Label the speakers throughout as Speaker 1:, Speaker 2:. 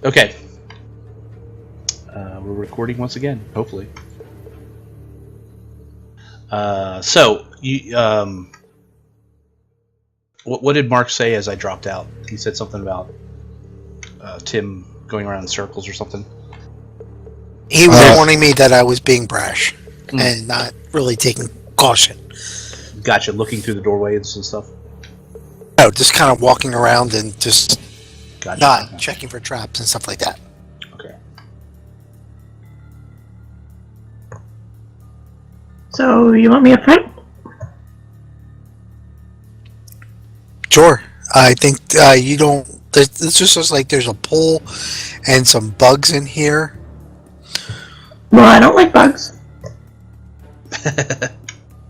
Speaker 1: Okay. We're recording once again, hopefully. So you, what did Mark say as I dropped out? He said something about Tim going around in circles or something.
Speaker 2: He was warning me that I was being brash and not really taking caution.
Speaker 1: Gotcha. Looking through the doorways and stuff.
Speaker 2: No, just kind of walking around and just not
Speaker 1: Okay.
Speaker 2: checking for traps and stuff like that.
Speaker 1: Okay.
Speaker 3: So, you want me to fight?
Speaker 2: Sure. I think you don't... It's just like there's a pole and some bugs in here.
Speaker 3: Well, I don't like bugs.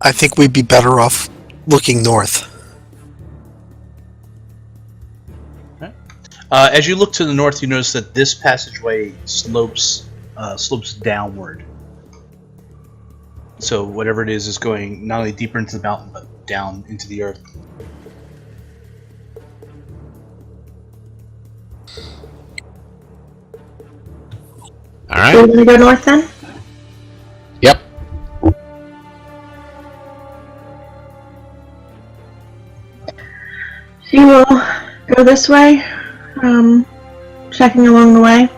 Speaker 2: I think we'd be better off looking north.
Speaker 1: As you look to the north, you notice that this passageway slopes downward. So whatever it is going not only deeper into the mountain, but down into the earth.
Speaker 4: All right.
Speaker 3: So we're gonna go north then?
Speaker 4: Yep.
Speaker 3: She will go this way, checking along the way.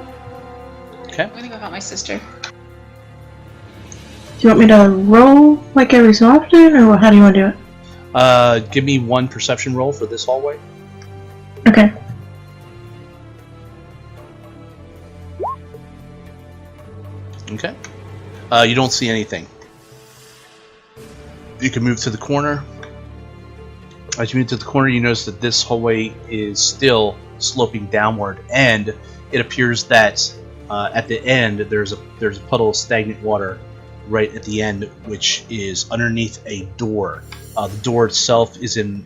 Speaker 1: Okay.
Speaker 5: I'm gonna go help my sister.
Speaker 3: Do you want me to roll like every so often, or how do you want to do it?
Speaker 1: Give me one perception roll for this hallway.
Speaker 3: Okay.
Speaker 1: Okay. You don't see anything. You can move to the corner. As you move to the corner, you notice that this hallway is still sloping downward, and it appears that at the end there's a puddle of stagnant water right at the end, which is underneath a door. The door itself is in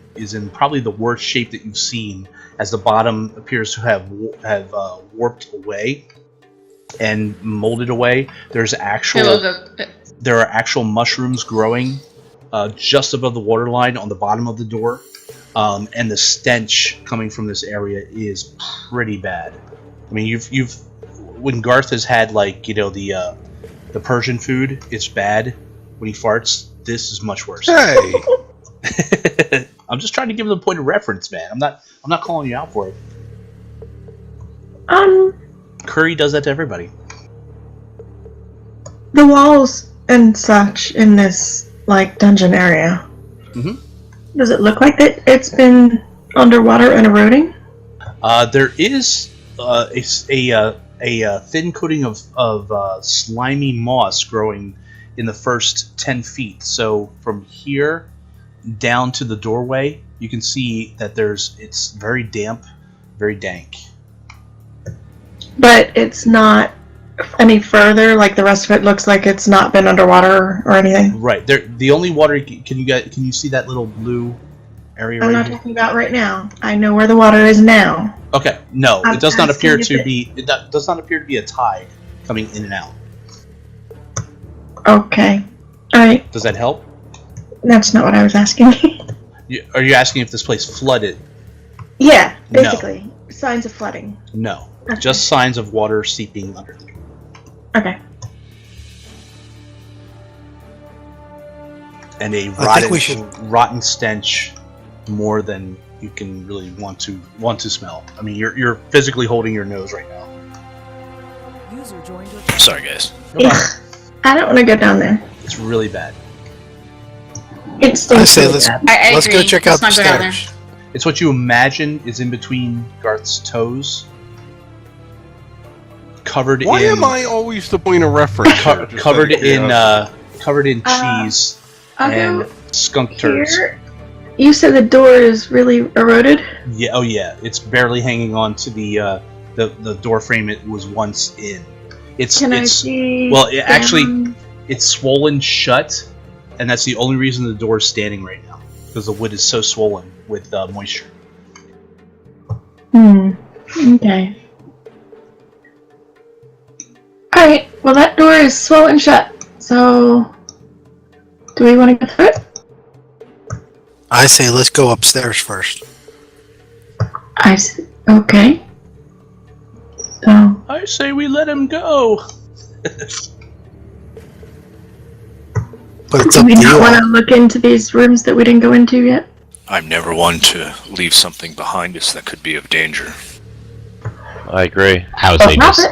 Speaker 1: probably the worst shape that you've seen, as the bottom appears to have warped away and molded away. There are actual mushrooms growing just above the waterline on the bottom of the door, and the stench coming from this area is pretty bad. I mean, you've when Garth has had the Persian food, it's bad. When he farts, this is much worse.
Speaker 2: Hey!
Speaker 1: I'm just trying to give him a point of reference, man. I'm not calling you out for it. Curry does that to everybody.
Speaker 3: The walls and such in this dungeon area.
Speaker 1: Mm-hmm.
Speaker 3: Does it look like it's been underwater and eroding?
Speaker 1: There is a thin coating of slimy moss growing in the first 10 feet. So from here down to the doorway, you can see that it's very damp, very dank.
Speaker 3: But it's not any further, like the rest of it looks like it's not been underwater or anything?
Speaker 1: Right. The only water, can you see that little blue area
Speaker 3: I'm
Speaker 1: right
Speaker 3: not
Speaker 1: here?
Speaker 3: talking about right now. I know where the water is now.
Speaker 1: Okay. No,
Speaker 3: I'm
Speaker 1: it does not appear
Speaker 3: asking
Speaker 1: to
Speaker 3: if
Speaker 1: be. It does not appear to be a tide coming in and out.
Speaker 3: Okay. Alright.
Speaker 1: Does that help?
Speaker 3: That's not what I was asking.
Speaker 1: Are you asking if this place flooded?
Speaker 3: Yeah,
Speaker 1: No.
Speaker 3: basically. Signs of flooding.
Speaker 1: No.
Speaker 3: Okay.
Speaker 1: Just signs of water seeping under the door.
Speaker 3: Okay.
Speaker 1: And a
Speaker 2: I think we should-
Speaker 1: rotten stench, more than you can really want to smell. I mean, you're physically holding your nose right now.
Speaker 6: User joined your
Speaker 4: Sorry, guys.
Speaker 3: Ugh. I don't want to go down there.
Speaker 1: It's really bad.
Speaker 3: It
Speaker 2: I
Speaker 3: stinks
Speaker 2: say
Speaker 3: really
Speaker 2: let's
Speaker 3: bad.
Speaker 5: I
Speaker 2: let's
Speaker 5: agree.
Speaker 2: go check out the
Speaker 5: Let's not go down
Speaker 2: stairs.
Speaker 1: It's what you imagine is in between Garth's toes, covered
Speaker 4: Why
Speaker 1: in
Speaker 4: am I always the point of reference? Just
Speaker 1: covered
Speaker 4: out of
Speaker 1: in
Speaker 4: curiosity.
Speaker 1: covered in cheese
Speaker 3: I'll
Speaker 1: and
Speaker 3: go
Speaker 1: skunk turds.
Speaker 3: here. You said the door is really eroded?
Speaker 1: Yeah, oh yeah, it's barely hanging on to the door frame it was once in.
Speaker 3: Can I see?
Speaker 1: well, it actually
Speaker 3: down?
Speaker 1: it's swollen shut, and that's the only reason the door is standing right now, because the wood is so swollen with moisture.
Speaker 3: Okay. Alright, well that door is swollen shut, so... Do we want to go through it?
Speaker 2: I say let's go upstairs first.
Speaker 3: Okay. So,
Speaker 1: I say we let him go.
Speaker 2: But it's
Speaker 3: do
Speaker 2: up
Speaker 3: we
Speaker 2: to you.
Speaker 3: not want
Speaker 2: all.
Speaker 3: to look into these rooms that we didn't go into yet?
Speaker 5: I'm never one to leave something behind us that could be of danger.
Speaker 7: I agree.
Speaker 8: I would say
Speaker 3: Profit.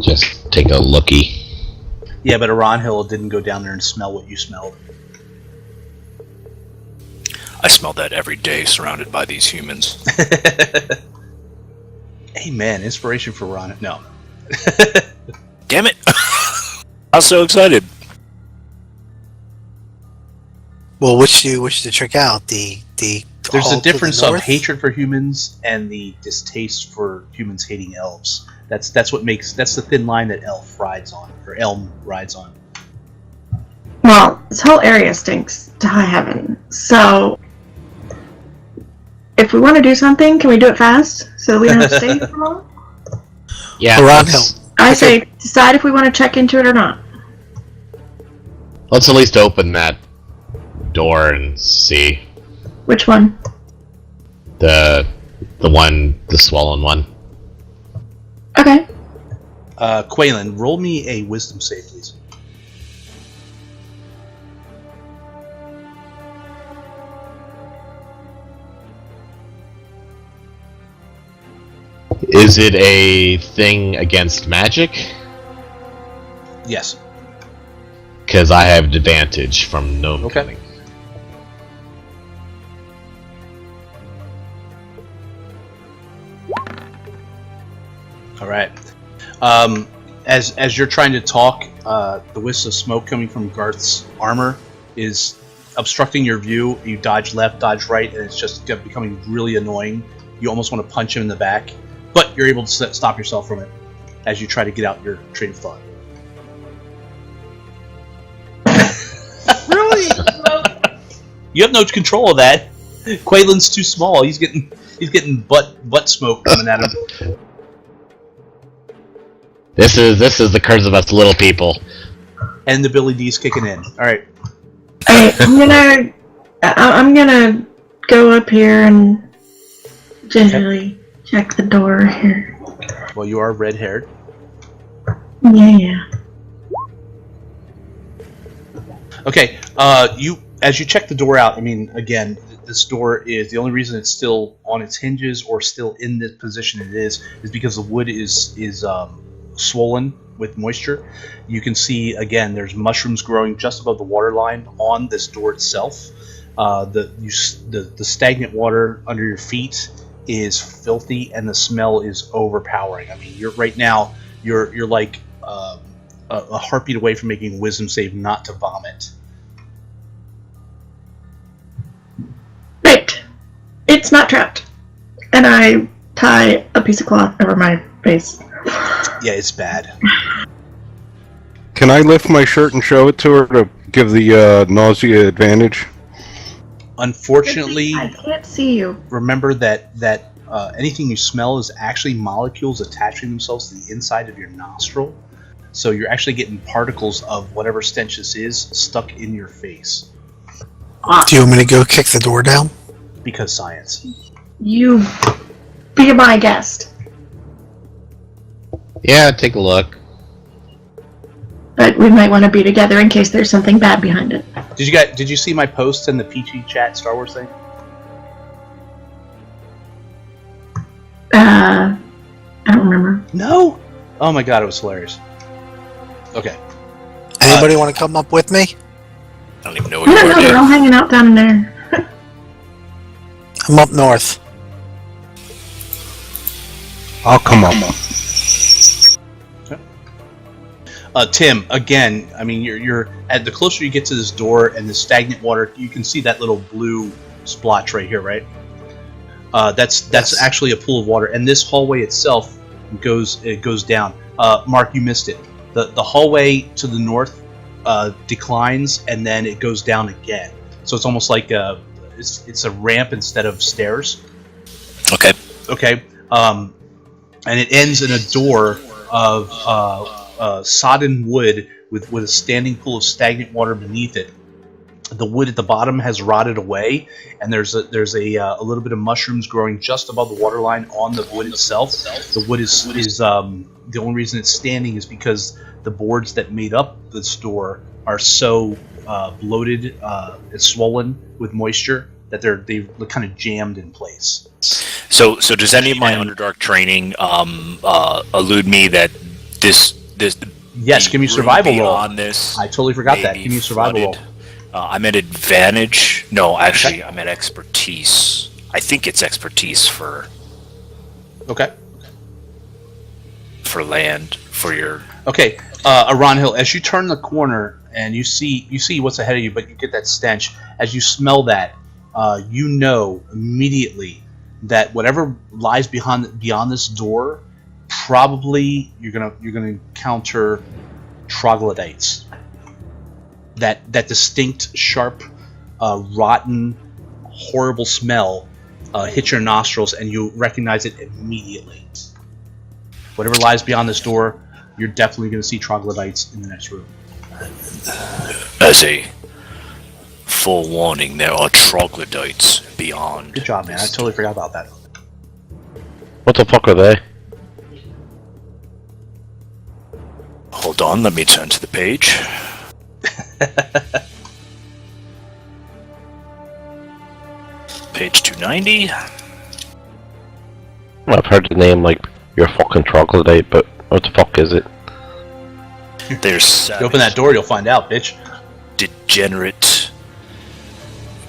Speaker 8: just take a looky.
Speaker 1: Yeah, but Aranhil didn't go down there and smell what you smelled.
Speaker 5: I smell that every day surrounded by these humans.
Speaker 1: Hey man, inspiration for Ron. No.
Speaker 5: Damn it! I'm so excited.
Speaker 2: Well, which do you wish to check out? The
Speaker 1: There's
Speaker 2: hall
Speaker 1: a
Speaker 2: to the
Speaker 1: difference of
Speaker 2: north?
Speaker 1: hatred for humans and the distaste for humans hating elves. That's the thin line that Elm rides on.
Speaker 3: Well, this whole area stinks to high heaven. So, if we want to do something, can we do it fast so we don't have to stay for long?
Speaker 8: Yeah,
Speaker 2: Around
Speaker 3: I say decide if we want to check into it or not.
Speaker 8: let's at least open that door and see
Speaker 3: Which one?
Speaker 8: the swollen one.
Speaker 3: Okay.
Speaker 1: Quaylen, roll me a wisdom save, please.
Speaker 8: Is it a thing against magic?
Speaker 1: Yes.
Speaker 8: Because I have advantage from gnome
Speaker 1: Okay.
Speaker 8: cunning.
Speaker 1: All right. As you're trying to talk, the wisp of smoke coming from Garth's armor is obstructing your view. You dodge left, dodge right, and it's just becoming really annoying. You almost want to punch him in the back, but you're able to stop yourself from it as you try to get out your train of thought. Really? You have no control of that. Quaylen's too small. He's getting butt smoke coming at him.
Speaker 8: This is the curse of us little people.
Speaker 1: And the Billy D's kicking in. All right.
Speaker 3: Alright, I'm gonna go up here and gingerly check the door here.
Speaker 1: Well, you are red-haired.
Speaker 3: Yeah.
Speaker 1: Okay. As you check the door out, I mean, again, this door is the only reason it's still on its hinges or still in the position it is because the wood is swollen with moisture. You can see again there's mushrooms growing just above the water line on this door itself. The stagnant water under your feet is filthy and the smell is overpowering. I mean, you're like a heartbeat away from making a wisdom save not to vomit.
Speaker 3: Right. It's not trapped. And I tie a piece of cloth over my face.
Speaker 1: Yeah, it's bad.
Speaker 4: Can I lift my shirt and show it to her to give the nausea advantage?
Speaker 1: Unfortunately,
Speaker 3: I can't see you.
Speaker 1: remember that anything you smell is actually molecules attaching themselves to the inside of your nostril. So you're actually getting particles of whatever stench this is stuck in your face.
Speaker 2: Do you want me to go kick the door down?
Speaker 1: Because science.
Speaker 3: You be my guest.
Speaker 8: Yeah, take a look.
Speaker 3: But we might want to be together in case there's something bad behind it.
Speaker 1: Did you see my post in the Peachy chat Star Wars thing?
Speaker 3: I don't remember.
Speaker 1: No. Oh my god, it was hilarious. Okay.
Speaker 2: Anybody want to come up with me?
Speaker 5: I don't even know
Speaker 3: I
Speaker 5: what
Speaker 3: don't
Speaker 5: you
Speaker 3: know,
Speaker 5: are
Speaker 3: they're
Speaker 5: yet.
Speaker 3: all hanging out down there.
Speaker 2: I'm up north.
Speaker 4: I'll come up.
Speaker 1: Tim, again, I mean, you're at the closer you get to this door and the stagnant water, you can see that little blue splotch right here, right? That's
Speaker 2: Yes.
Speaker 1: actually a pool of water, and this hallway itself goes down. Mark, you missed it. The hallway to the north declines, and then it goes down again. So it's almost like it's a ramp instead of stairs.
Speaker 5: Okay.
Speaker 1: Okay, and it ends in a door of sodden wood with a standing pool of stagnant water beneath it. the wood at the bottom has rotted away, and there's a little bit of mushrooms growing just above the waterline on the wood itself. The wood is the only reason it's standing is because the boards that made up the store are so bloated and swollen with moisture that they kind of jammed in place.
Speaker 5: So does any of my Underdark training elude me that this
Speaker 1: Yes, give me a survival roll.
Speaker 5: On this,
Speaker 1: I totally forgot that. Give me a survival roll.
Speaker 5: I'm at advantage. No, actually, I'm at expertise. I think it's expertise for land for your. Okay,
Speaker 1: Aran Hill. As you turn the corner and you see what's ahead of you, but you get that stench. As you smell that, you know immediately that whatever lies beyond this door, probably you're gonna encounter troglodytes. That distinct, sharp, rotten, horrible smell hits your nostrils, and you recognize it immediately. Whatever lies beyond this door, you're definitely going to see troglodytes in the next room.
Speaker 5: As a full warning, there are troglodytes beyond.
Speaker 1: Good job, man. I totally forgot about that.
Speaker 7: What the fuck are they?
Speaker 5: Hold on, let me turn to the page. Page 290.
Speaker 7: I've heard the name like you're fucking troglodyte, but what the fuck is it?
Speaker 5: There's
Speaker 1: you open that door, you'll find out, bitch.
Speaker 5: Degenerate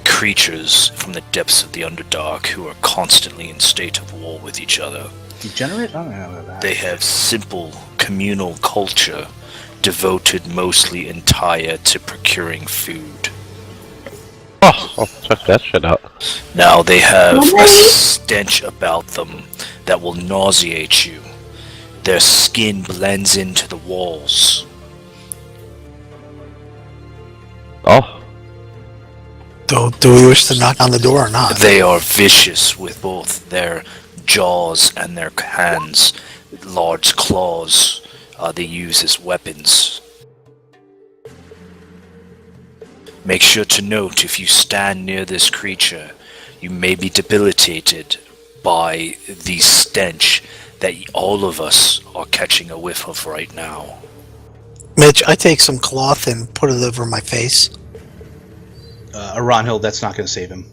Speaker 5: creatures from the depths of the Underdark who are constantly in state of war with each other.
Speaker 1: Degenerate? I don't know about that.
Speaker 5: They have simple communal culture devoted mostly entire to procuring food.
Speaker 7: Oh, I'll check that shit out.
Speaker 5: Now they have a stench about them that will nauseate you. Their skin blends into the walls.
Speaker 7: Oh.
Speaker 2: Do we wish to knock on the door or not?
Speaker 5: They are vicious with both their jaws and their hands. Large claws they use as weapons. Make sure to note, if you stand near this creature, you may be debilitated by the stench that all of us are catching a whiff of right now.
Speaker 2: Mitch, I take some cloth and put it over my face.
Speaker 1: Aran Hill, that's not going to save him.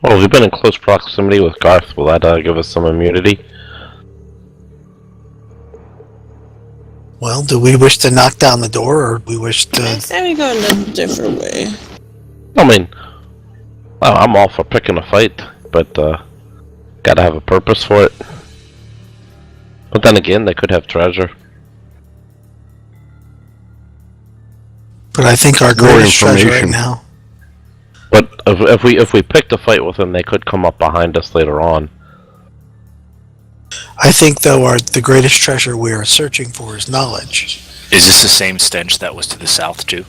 Speaker 7: Well, we've been in close proximity with Garth. Will that give us some immunity?
Speaker 2: Well, do we wish to knock down the door, or do we wish to...
Speaker 9: I say we go in a different way.
Speaker 7: I mean, well, I'm all for picking a fight, but gotta have a purpose for it. But then again, they could have treasure.
Speaker 2: But I think our greatest treasure right now...
Speaker 7: But if we picked a fight with them, they could come up behind us later on.
Speaker 2: I think, though, the greatest treasure we are searching for is knowledge.
Speaker 5: Is this the same stench that was to the south, too?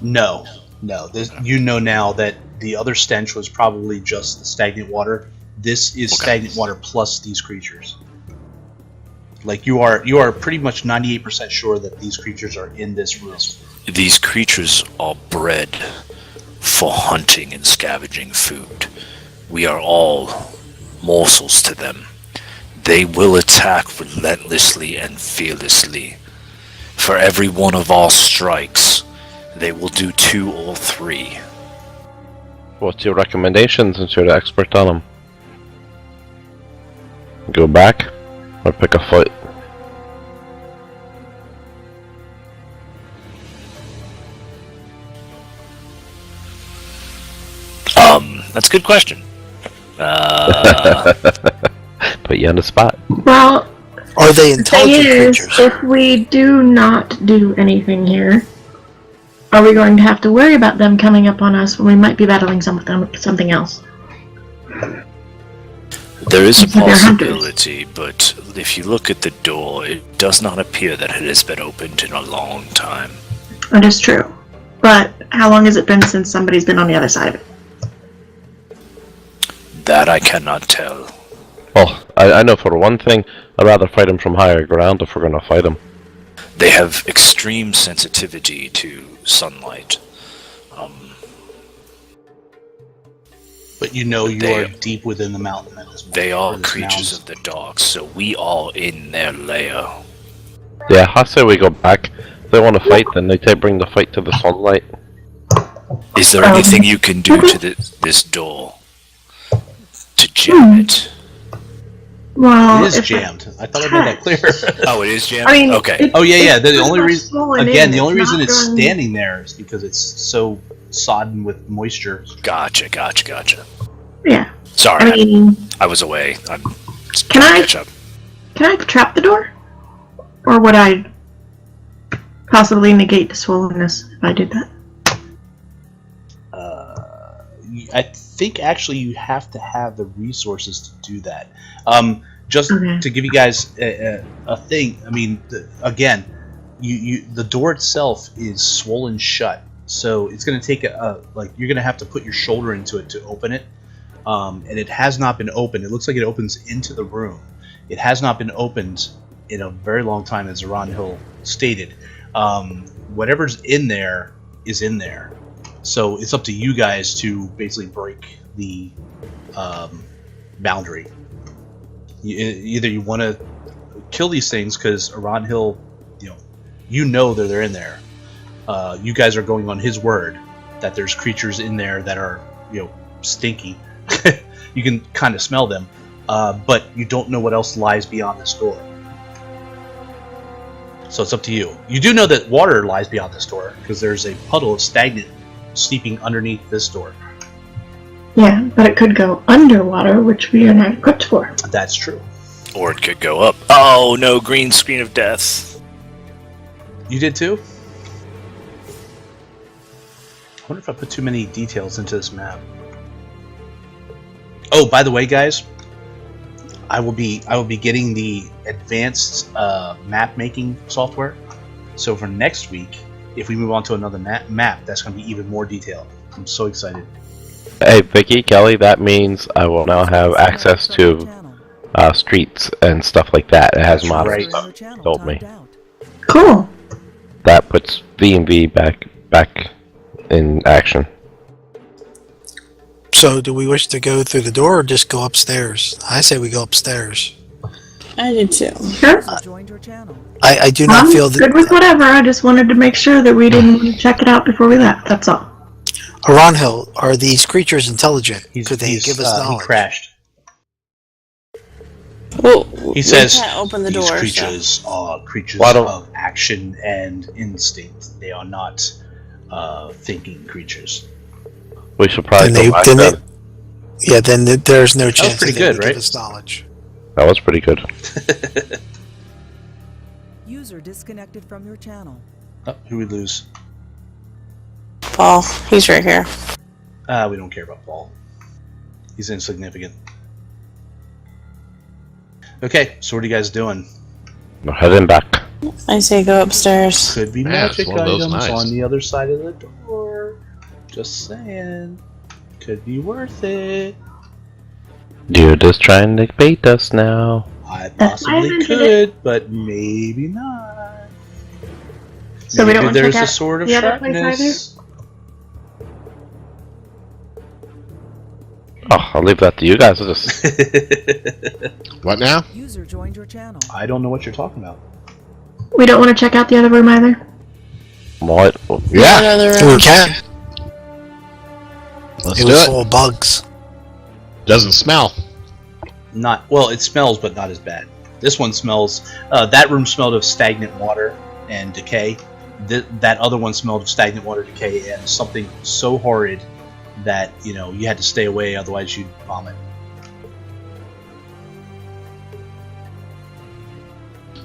Speaker 1: No. You know now that the other stench was probably just the stagnant water. This is stagnant water plus these creatures. Like, you are pretty much 98% sure that these creatures are in this room.
Speaker 5: These creatures are bred for hunting and scavenging food. We are all morsels to them. They will attack relentlessly and fearlessly. For every one of our strikes, they will do 2 or 3.
Speaker 7: What's your recommendation since you're the expert on them? Go back or pick a fight?
Speaker 5: That's a good question.
Speaker 7: Put you on the spot.
Speaker 3: Well,
Speaker 2: Are they
Speaker 3: the thing
Speaker 2: intelligent
Speaker 3: is,
Speaker 2: creatures?
Speaker 3: if we do not do anything here, are we going to have to worry about them coming up on us when we might be battling something else?
Speaker 5: There is a
Speaker 3: They're hunters.
Speaker 5: possibility, but if you look at the door, it does not appear that it has been opened in a long time.
Speaker 3: That is true. But how long has it been since somebody's been on the other side of it?
Speaker 5: That I cannot tell.
Speaker 7: Well, I know for one thing, I'd rather fight him from higher ground if we're gonna fight him.
Speaker 5: They have extreme sensitivity to sunlight.
Speaker 1: But you know you
Speaker 5: they-
Speaker 1: are deep within the mountain at this point.
Speaker 5: They are
Speaker 1: or this
Speaker 5: creatures
Speaker 1: mountain.
Speaker 5: of the dark, so we are in their lair.
Speaker 7: Yeah, I say we go back. If they want to fight, then they bring the fight to the sunlight.
Speaker 5: Is there anything you can do to this door to jam it?
Speaker 3: Well,
Speaker 1: It is
Speaker 3: if
Speaker 1: jammed. I thought I made that clear.
Speaker 5: Oh, it is jammed?
Speaker 3: I mean,
Speaker 5: Okay.
Speaker 3: it-
Speaker 1: Oh yeah. The
Speaker 3: it's
Speaker 1: only
Speaker 3: not
Speaker 1: reason,
Speaker 3: swollen
Speaker 1: again,
Speaker 3: in,
Speaker 1: the only reason
Speaker 3: not
Speaker 1: it's
Speaker 3: going-
Speaker 1: standing there is because it's so sodden with moisture.
Speaker 5: Gotcha.
Speaker 3: Yeah.
Speaker 5: Sorry,
Speaker 3: I mean,
Speaker 5: I was away. I'm just
Speaker 3: Can
Speaker 5: trying to
Speaker 3: I-
Speaker 5: catch up.
Speaker 3: can I trap the door? Or would I possibly negate the swollenness if I did that?
Speaker 1: I think actually you have to have the resources to do that. Just
Speaker 3: Okay.
Speaker 1: to give you guys a thing. I mean, again, the door itself is swollen shut, so it's going to take you're going to have to put your shoulder into it to open it. And it has not been opened. It looks like it opens into the room. It has not been opened in a very long time, as Ron Hill stated. Whatever's in there is in there. So it's up to you guys to basically break the boundary. Either you want to kill these things because Ron Hill, you know that they're in there. You guys are going on his word that there's creatures in there that are stinky. You can kind of smell them, but you don't know what else lies beyond this door. So it's up to you. You do know that water lies beyond this door because there's a puddle of stagnant sleeping underneath this door.
Speaker 3: Yeah, but it could go underwater, which we are not equipped for.
Speaker 1: That's true.
Speaker 5: Or it could go up. Oh no, green screen of death.
Speaker 1: You did too? I wonder if I put too many details into this map. Oh, by the way, guys, I will be getting the advanced map making software. So for next week, if we move on to another map, that's going to be even more detailed. I'm so excited.
Speaker 7: Hey, Vicky, Kelly, that means I will now have access to streets and stuff like that. It has
Speaker 1: That's
Speaker 7: modern
Speaker 1: right.
Speaker 7: stuff. Told me.
Speaker 3: Cool.
Speaker 7: That puts V&V back in action.
Speaker 2: So, do we wish to go through the door or just go upstairs? I say we go upstairs.
Speaker 9: I did too.
Speaker 3: Sure.
Speaker 6: Joined your channel.
Speaker 2: I do not
Speaker 3: I'm
Speaker 2: feel
Speaker 3: good with
Speaker 2: that.
Speaker 3: whatever. I just wanted to make sure that we didn't check it out before we left. That's all.
Speaker 2: Aranhill, are these creatures intelligent? Could they
Speaker 1: He's,
Speaker 2: give us
Speaker 1: he
Speaker 2: knowledge?
Speaker 1: crashed.
Speaker 9: Well,
Speaker 1: He says
Speaker 9: we can't open the
Speaker 1: these
Speaker 9: door.
Speaker 1: creatures are creatures
Speaker 7: Why don't-
Speaker 1: of action and instinct. They are not thinking creatures.
Speaker 7: We should probably
Speaker 2: Then
Speaker 7: go back
Speaker 2: then
Speaker 7: then.
Speaker 2: yeah, then there's no chance
Speaker 1: pretty
Speaker 2: that they
Speaker 1: good,
Speaker 2: would
Speaker 1: right?
Speaker 2: give us knowledge.
Speaker 7: That was pretty good.
Speaker 6: User disconnected from your channel.
Speaker 1: Oh, who we lose?
Speaker 9: Paul, he's right here.
Speaker 1: We don't care about Paul. He's insignificant. Okay, so what are you guys doing?
Speaker 7: We're heading back.
Speaker 9: I say go upstairs.
Speaker 1: Could be
Speaker 8: Yeah, it's
Speaker 1: magic
Speaker 8: one of those
Speaker 1: items
Speaker 8: nights.
Speaker 1: on the other side of the door. Just saying. Could be worth it.
Speaker 7: You're just trying to bait us now.
Speaker 1: I
Speaker 3: That's why I
Speaker 1: possibly
Speaker 3: mentioned
Speaker 1: could, but maybe not.
Speaker 3: So we don't
Speaker 1: Maybe
Speaker 3: want to
Speaker 1: there's
Speaker 3: check
Speaker 1: a
Speaker 3: out
Speaker 1: sort of
Speaker 3: the other place
Speaker 1: sharpness.
Speaker 7: Oh, I'll leave that to you guys. I'll just
Speaker 8: What now?
Speaker 6: User joined your channel.
Speaker 1: I don't know what you're talking about.
Speaker 3: We don't want to check out the other room either.
Speaker 7: what?
Speaker 8: Yeah,
Speaker 9: Another
Speaker 2: We
Speaker 9: room.
Speaker 2: can.
Speaker 8: let's
Speaker 2: It
Speaker 8: do
Speaker 2: was
Speaker 8: it.
Speaker 2: full of bugs.
Speaker 8: Doesn't smell.
Speaker 1: Not well. It smells, but not as bad. This one smells. That room smelled of stagnant water and decay. That other one smelled of stagnant water, decay, and something so horrid that you had to stay away, otherwise you'd vomit.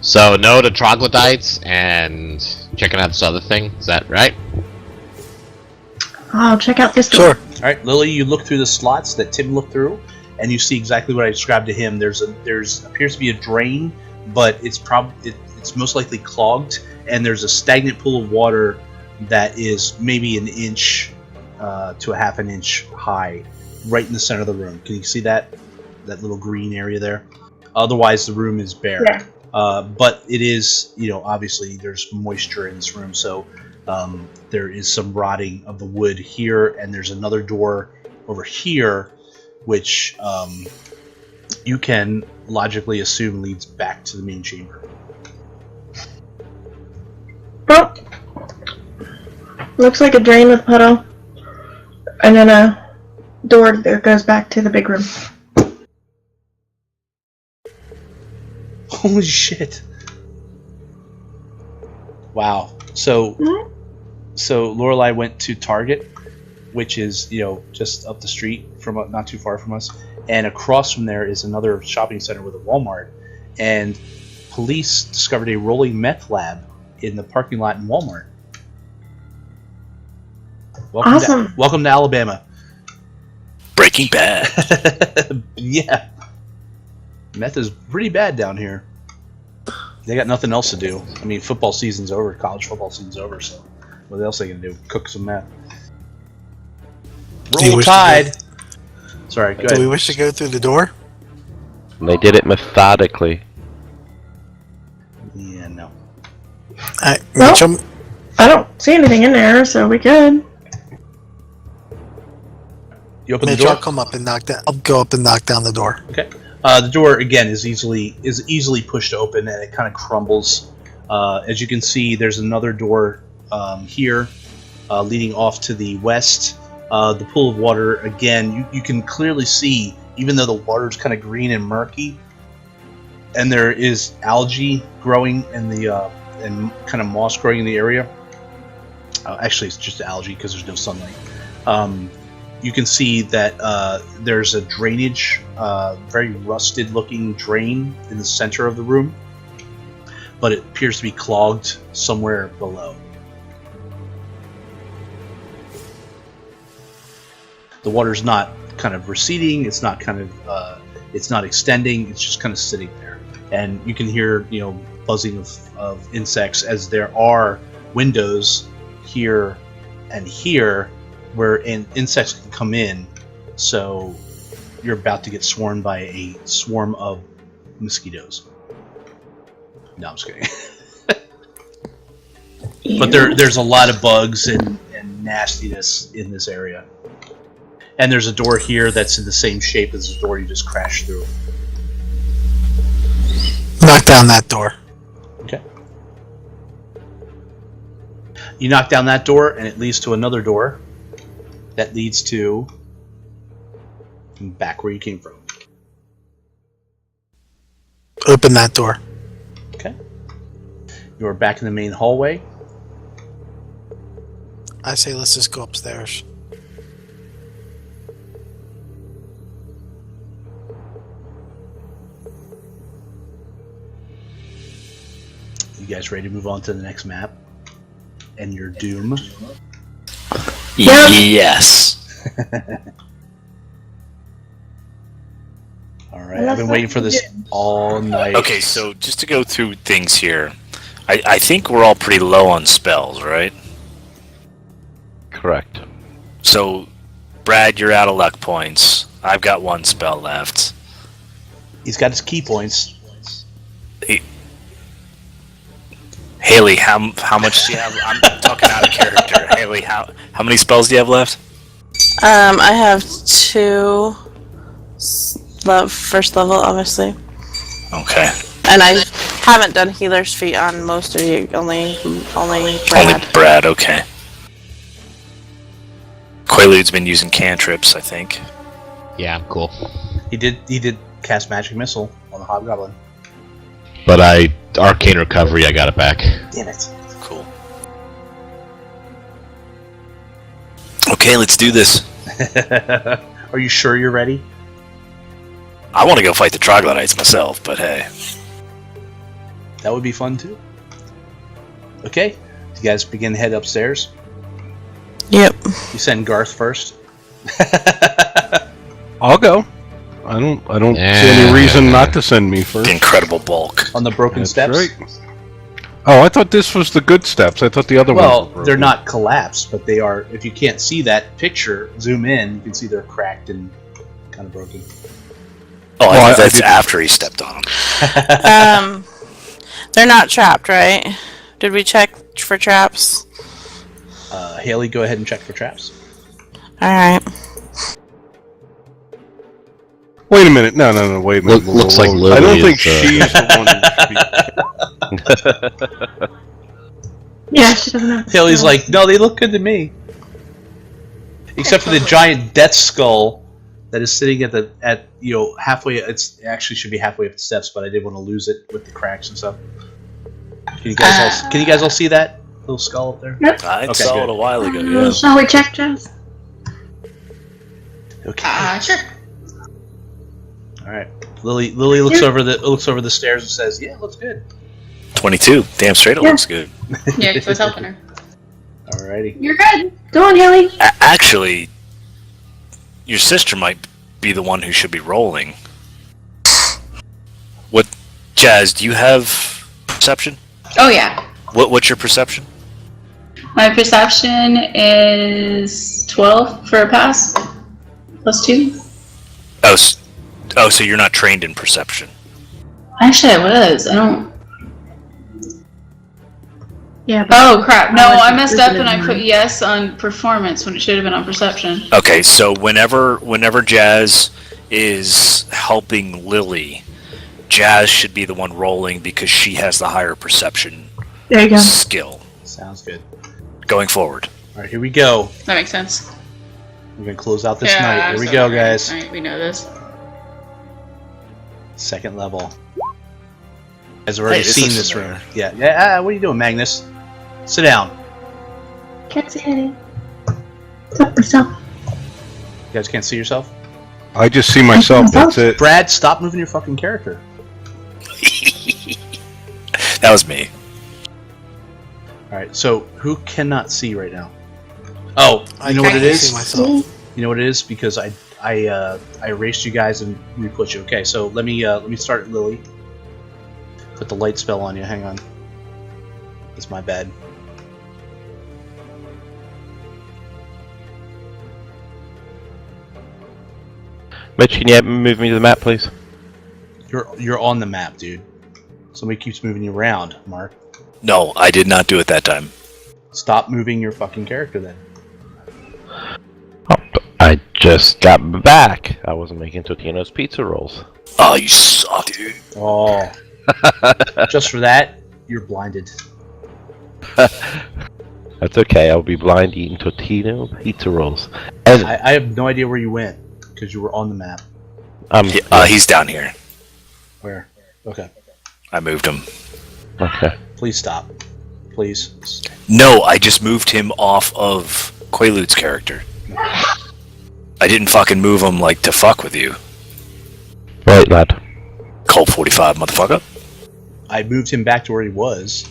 Speaker 8: So no to troglodytes and checking out this other thing. Is that right?
Speaker 3: I'll check out this door.
Speaker 2: Sure.
Speaker 1: All right, Lily, you look through the slots that Tim looked through, and you see exactly what I described to him. There's appears to be a drain, but it's most likely clogged, and there's a stagnant pool of water that is maybe an inch to a half an inch high, right in the center of the room. Can you see that little green area there? Otherwise, the room is bare.
Speaker 3: Yeah.
Speaker 1: But it is, obviously there's moisture in this room, so there is some rotting of the wood here, and there's another door over here, which you can logically assume leads back to the main chamber.
Speaker 3: Well, looks like a drain with puddle, and then a door that goes back to the big room.
Speaker 1: Holy shit! Wow. So Lorelei went to Target, which is just up the street from not too far from us, and across from there is another shopping center with a Walmart, and police discovered a rolling meth lab in the parking lot in Walmart.
Speaker 3: Awesome.
Speaker 1: Welcome to Alabama.
Speaker 5: Breaking Bad.
Speaker 1: Yeah. Meth is pretty bad down here. They got nothing else to do. I mean, football season's over. College football season's over, so what else are they going to do? Cook some meth. Roll Tide! Sorry, go ahead.
Speaker 2: Do we wish to go through the door?
Speaker 7: And they did it methodically.
Speaker 1: Yeah, no.
Speaker 3: Well, I don't see anything in there, so we could.
Speaker 1: You open the
Speaker 2: Mitch,
Speaker 1: door?
Speaker 2: I'll come up and knock down. I'll go up and knock down the door.
Speaker 1: Okay. The door again is easily pushed open, and it kind of crumbles. As you can see, there's another door here, leading off to the west. The pool of water again. You can clearly see, even though the water's kind of green and murky, and there is algae growing in the and kind of moss growing in the area. Actually, it's just algae because there's no sunlight. You can see that there's a drainage, very rusted-looking drain in the center of the room, but it appears to be clogged somewhere below. The water's not kind of receding. It's not it's not extending. It's just kind of sitting there, and you can hear buzzing of insects, as there are windows here and here where insects can come in, so you're about to get swarmed by a swarm of mosquitoes. No, I'm just kidding. But there's a lot of bugs and nastiness in this area. And there's a door here that's in the same shape as the door you just crashed through.
Speaker 2: Knock down that door.
Speaker 1: Okay. You knock down that door, and it leads to another door that leads to back where you came from.
Speaker 2: Open that door.
Speaker 1: Okay. You are back in the main hallway.
Speaker 2: I say let's just go upstairs.
Speaker 1: You guys ready to move on to the next map? And your doom?
Speaker 3: Yeah.
Speaker 5: Yes.
Speaker 1: Alright, I've been waiting for this all night.
Speaker 5: Okay, so just to go through things here, I think we're all pretty low on spells, right?
Speaker 7: Correct.
Speaker 5: So, Brad, you're out of luck points. I've got one spell left.
Speaker 1: He's got his key points.
Speaker 5: Haley, how much do you have? I'm talking out of character. Haley, how many spells do you have left?
Speaker 9: I have 2 first level, obviously.
Speaker 5: Okay.
Speaker 9: And I haven't done healer's feat on most of you, only Brad.
Speaker 5: Only Brad, okay. Quaalude's been using cantrips, I think.
Speaker 8: Yeah, cool.
Speaker 1: He did cast Magic Missile on the Hobgoblin.
Speaker 8: But Arcane Recovery, I got it back.
Speaker 1: Damn it.
Speaker 5: Cool. Okay, let's do this.
Speaker 1: Are you sure you're ready?
Speaker 5: I want to go fight the Troglodytes myself, but hey.
Speaker 1: That would be fun too. Okay, you guys begin to head upstairs.
Speaker 9: Yep.
Speaker 1: You send Garth first.
Speaker 4: I'll go. I don't see any reason not to send me first.
Speaker 5: The incredible bulk.
Speaker 1: On the broken
Speaker 4: That's
Speaker 1: steps.
Speaker 4: right. Oh, I thought this was the good steps. I thought the other ones were
Speaker 1: Well,
Speaker 4: broken.
Speaker 1: they're not collapsed, but they are. If you can't see that picture, zoom in. You can see they're cracked and kind of broken.
Speaker 5: Oh,
Speaker 4: Well, I
Speaker 5: that's
Speaker 4: did-
Speaker 5: after he stepped on them.
Speaker 9: They're not trapped, right? Did we check for traps?
Speaker 1: Haley, go ahead and check for traps.
Speaker 9: Alright.
Speaker 4: Wait a minute. No, wait a minute.
Speaker 8: Looks like Lily
Speaker 4: I don't
Speaker 8: is,
Speaker 4: think she's the one who should be...
Speaker 3: Yeah, she doesn't have.
Speaker 1: Haley's like, no, they look good to me. Except for the giant death skull that is sitting at halfway. It actually should be halfway up the steps, but I did want to lose it with the cracks and stuff. Can you guys all see that little skull up there?
Speaker 3: Yep.
Speaker 5: I
Speaker 1: Okay,
Speaker 5: saw
Speaker 1: good.
Speaker 5: it a while ago. Yeah.
Speaker 3: Shall we check, Jess?
Speaker 1: Okay.
Speaker 10: Sure.
Speaker 1: All right. Lily looks over the stairs and says, "Yeah, it looks good."
Speaker 5: 22. Damn straight, it
Speaker 3: Yeah.
Speaker 5: looks good.
Speaker 10: Yeah, because I was helping her.
Speaker 1: Alrighty.
Speaker 3: You're good. Go on, Haley.
Speaker 5: Actually, your sister might be the one who should be rolling. What, Jazz? Do you have perception?
Speaker 10: Oh yeah.
Speaker 5: What's your perception?
Speaker 10: My perception is 12 for a pass. Plus 2.
Speaker 5: Oh, so you're not trained in perception.
Speaker 10: Actually, I was. I don't.
Speaker 3: Yeah. But
Speaker 10: Oh crap! No,
Speaker 3: Unless
Speaker 10: I
Speaker 3: you
Speaker 10: messed
Speaker 3: put
Speaker 10: up
Speaker 3: it
Speaker 10: and
Speaker 3: in
Speaker 10: I put
Speaker 3: mine.
Speaker 10: yes on performance when it should have been on perception.
Speaker 5: Okay, so whenever Jazz is helping Lily, Jazz should be the one rolling because she has the higher perception
Speaker 3: there you go.
Speaker 5: skill.
Speaker 1: Sounds good.
Speaker 5: Going forward.
Speaker 1: All right, here we go.
Speaker 10: That makes sense.
Speaker 1: We're gonna close out this
Speaker 10: Yeah,
Speaker 1: night. Here we
Speaker 10: absolutely
Speaker 1: go,
Speaker 10: right.
Speaker 1: guys.
Speaker 10: Alright, we know this.
Speaker 1: Second level. You guys have already
Speaker 5: Hey, this
Speaker 1: seen
Speaker 5: looks
Speaker 1: this
Speaker 5: familiar.
Speaker 1: room. Yeah. What are you doing, Magnus? Sit down.
Speaker 3: Can't see anything. What's up, myself?
Speaker 1: You guys can't see yourself.
Speaker 4: I just see myself, that's it.
Speaker 1: Brad, stop moving your fucking character.
Speaker 5: That was me.
Speaker 1: All right. So who cannot see right now? Oh, you know what it
Speaker 2: can't see
Speaker 1: is?
Speaker 2: myself.
Speaker 1: You know what it is? Because I erased you guys and re-put you. Okay, so let me start Lily. Put the light spell on you. Hang on. That's my bad.
Speaker 7: Mitch, can you move me to the map, please?
Speaker 1: You're on the map, dude. Somebody keeps moving you around, Mark.
Speaker 5: No, I did not do it that time.
Speaker 1: Stop moving your fucking character then.
Speaker 7: Oh, I just got back. I wasn't making Totino's pizza rolls.
Speaker 5: Oh, you suck, dude.
Speaker 1: Oh. Just for that, you're blinded.
Speaker 7: That's okay. I'll be blind eating Totino pizza rolls. And
Speaker 1: I have no idea where you went because you were on the map.
Speaker 5: He's down here.
Speaker 1: Where? Okay.
Speaker 5: I moved him.
Speaker 7: okay.
Speaker 1: Please stop. Please.
Speaker 5: No, I just moved him off of Quaalude's character. I didn't fucking move him like to fuck with you.
Speaker 7: Right, lad.
Speaker 5: Colt 45, motherfucker.
Speaker 1: I moved him back to where he was.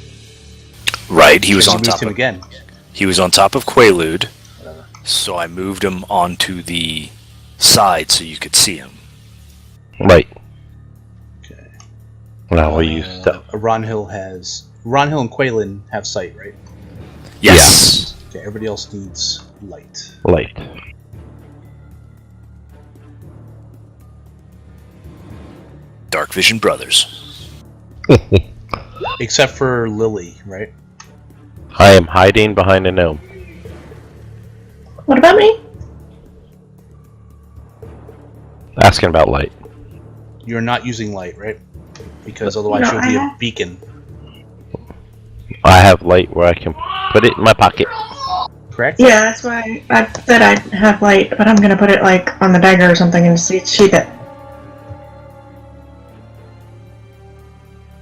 Speaker 5: Right, he was
Speaker 1: and
Speaker 5: on
Speaker 1: you moved
Speaker 5: top
Speaker 1: him
Speaker 5: of
Speaker 1: again.
Speaker 5: He was on top of Quaalude, so I moved him onto the side so you could see him.
Speaker 7: Right.
Speaker 1: Okay.
Speaker 7: Now we'll use stuff.
Speaker 1: Ronhill and Quaylen have sight, right?
Speaker 5: Yes.
Speaker 1: Okay, everybody else needs light.
Speaker 7: Light.
Speaker 5: Dark Vision Brothers.
Speaker 1: Except for Lily, right?
Speaker 7: I am hiding behind a gnome.
Speaker 3: What about me?
Speaker 7: Asking about light.
Speaker 1: You're not using light, right? Because otherwise
Speaker 3: No,
Speaker 1: you'll
Speaker 3: I
Speaker 1: be a
Speaker 3: have-
Speaker 1: beacon.
Speaker 7: I have light where I can put it in my pocket.
Speaker 1: Correct?
Speaker 3: Yeah, that's why I said I'd have light, but I'm gonna put it like on the dagger or something and see sheath it.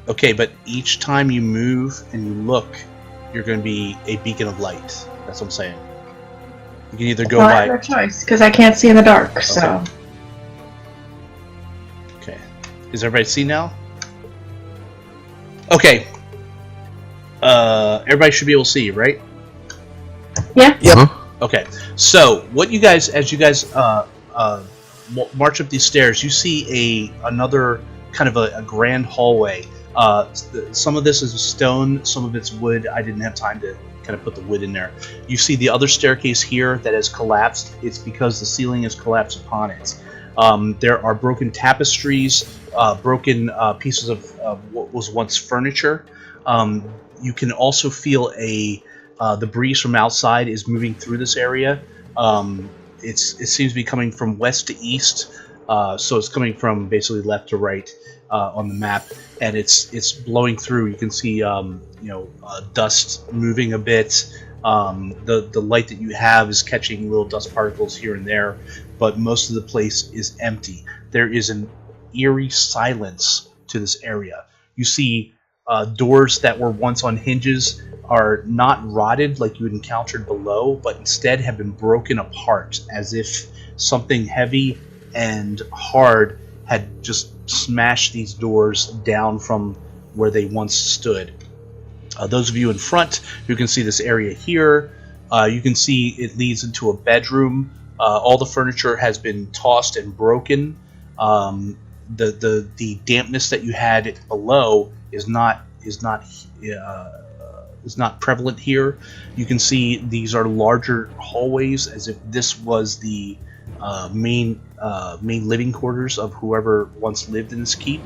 Speaker 1: Okay, but each time you move and you look, you're going to be a beacon of light. That's what I'm saying. You can either go
Speaker 3: Well, I
Speaker 1: by...
Speaker 3: have no choice because I can't see in the dark. So
Speaker 1: Okay. Is everybody see now? Okay. Everybody should be able to see, right?
Speaker 3: yeah.
Speaker 2: Yep.
Speaker 1: Okay. So, what you guys, as you guys march up these stairs, you see another kind of a grand hallway. Some of this is stone, some of it's wood. I didn't have time to kind of put the wood in there. You see the other staircase here that has collapsed. It's because the ceiling has collapsed upon it. There are broken tapestries, broken pieces of what was once furniture. You can also feel the breeze from outside is moving through this area. It seems to be coming from west to east, so it's coming from basically left to right on the map, and it's blowing through. You can see dust moving a bit. The light that you have is catching little dust particles here and there, but most of the place is empty. There is an eerie silence to this area. You see doors that were once on hinges are not rotted like you had encountered below, but instead have been broken apart as if something heavy and hard had just smashed these doors down from where they once stood. Those of you in front who can see this area here, you can see it leads into a bedroom. All the furniture has been tossed and broken. The dampness that you had below is not prevalent here. You can see these are larger hallways, as if this was the main living quarters of whoever once lived in this keep.